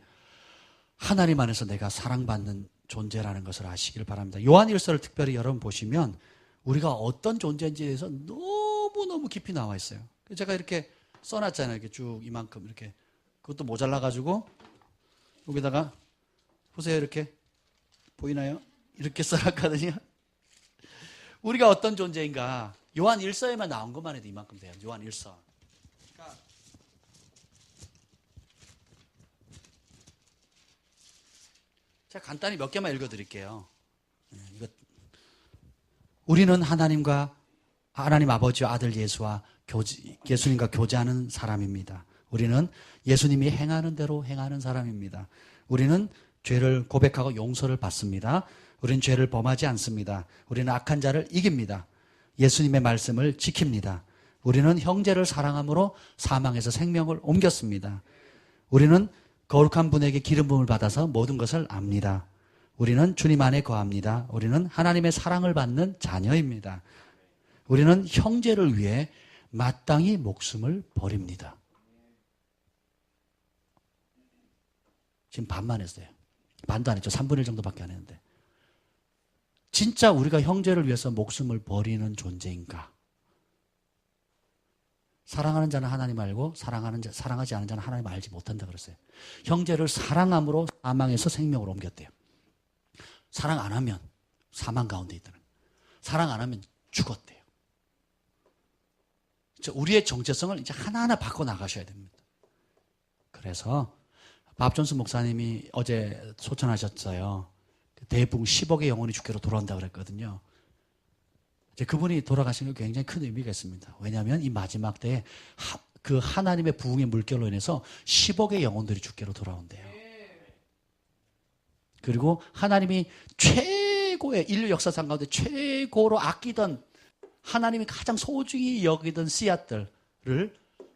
[SPEAKER 1] 하나님 안에서 내가 사랑받는 존재라는 것을 아시길 바랍니다. 요한일서를 특별히 여러분 보시면 우리가 어떤 존재인지에 대해서 너무너무 깊이 나와 있어요. 제가 이렇게 써놨잖아요. 이렇게 쭉 이만큼 이렇게. 그것도 모자라가지고 여기다가 보세요. 이렇게 보이나요? 이렇게 써놨거든요. 우리가 어떤 존재인가 요한일서에만 나온 것만 해도 이만큼 돼요. 요한일서. 그러니까 제가 간단히 몇 개만 읽어드릴게요. 우리는 하나님 아버지와 아들 예수님과 교제하는 사람입니다. 우리는 예수님이 행하는 대로 행하는 사람입니다. 우리는 죄를 고백하고 용서를 받습니다. 우리는 죄를 범하지 않습니다. 우리는 악한 자를 이깁니다. 예수님의 말씀을 지킵니다. 우리는 형제를 사랑함으로 사망에서 생명을 옮겼습니다. 우리는 거룩한 분에게 기름 부음을 받아서 모든 것을 압니다. 우리는 주님 안에 거합니다. 우리는 하나님의 사랑을 받는 자녀입니다. 우리는 형제를 위해 마땅히 목숨을 버립니다. 지금 반만 했어요. 반도 안 했죠. 3분의 1 정도밖에 안 했는데. 진짜 우리가 형제를 위해서 목숨을 버리는 존재인가? 사랑하는 자는 하나님 알고 사랑하지 않은 자는 하나님 알지 못한다 그랬어요. 형제를 사랑함으로 사망에서 생명으로 옮겼대요. 사랑 안 하면 사망 가운데 있다는 거예요. 사랑 안 하면 죽었대요. 우리의 정체성을 이제 하나하나 바꿔 나가셔야 됩니다. 그래서 밥 존스 목사님이 어제 소천하셨어요. 대붕 10억의 영혼이 주께로 돌아온다고 그랬거든요. 이제 그분이 돌아가신 게 굉장히 큰 의미가 있습니다. 왜냐하면 이 마지막 때에 그 하나님의 부흥의 물결로 인해서 10억의 영혼들이 주께로 돌아온대요. 그리고 하나님이 최고의 인류 역사상 가운데 최고로 아끼던 하나님이 가장 소중히 여기던 씨앗들을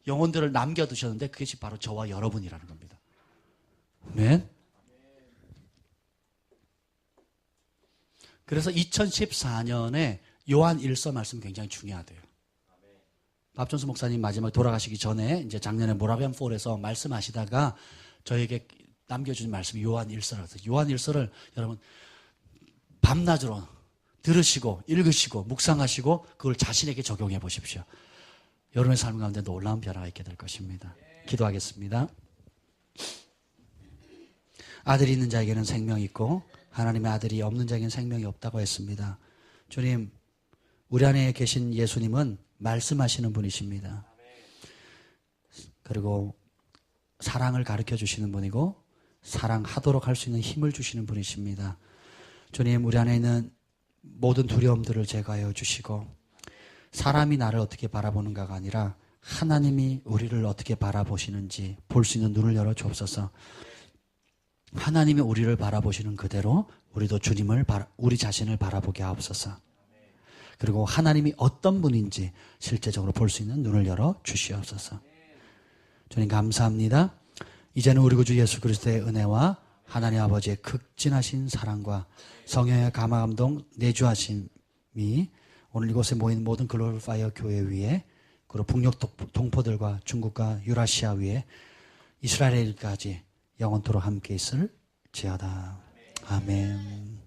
[SPEAKER 1] 영혼들을 남겨두셨는데 그것이 바로 저와 여러분이라는 겁니다. 아멘. 그래서 2014년에 요한 1서 말씀 굉장히 중요하대요. 밥존스 목사님 마지막 돌아가시기 전에 이제 작년에 모라비안 폴에서 말씀하시다가 저에게 남겨준 말씀이 요한 1서라서 요한 1서를 여러분 밤낮으로 들으시고 읽으시고 묵상하시고 그걸 자신에게 적용해 보십시오. 여러분의 삶 가운데 놀라운 변화가 있게 될 것입니다. 기도하겠습니다. 아들이 있는 자에게는 생명이 있고 하나님의 아들이 없는 자에게는 생명이 없다고 했습니다. 주님, 우리 안에 계신 예수님은 말씀하시는 분이십니다. 그리고 사랑을 가르쳐 주시는 분이고 사랑하도록 할 수 있는 힘을 주시는 분이십니다. 주님, 우리 안에 있는 모든 두려움들을 제거하여 주시고 사람이 나를 어떻게 바라보는가가 아니라 하나님이 우리를 어떻게 바라보시는지 볼 수 있는 눈을 열어 주옵소서. 하나님이 우리를 바라보시는 그대로 우리도 우리 자신을 바라보게 하옵소서. 그리고 하나님이 어떤 분인지 실제적으로 볼 수 있는 눈을 열어 주시옵소서. 주님 감사합니다. 이제는 우리 구주 예수 그리스도의 은혜와 하나님 아버지의 극진하신 사랑과 성령의 감화감동 내주하심이 오늘 이곳에 모인 모든 글로벌 파이어 교회 위에 그리고 북녘 동포들과 중국과 유라시아 위에 이스라엘까지 영원토록 함께 있을지어다. 아멘.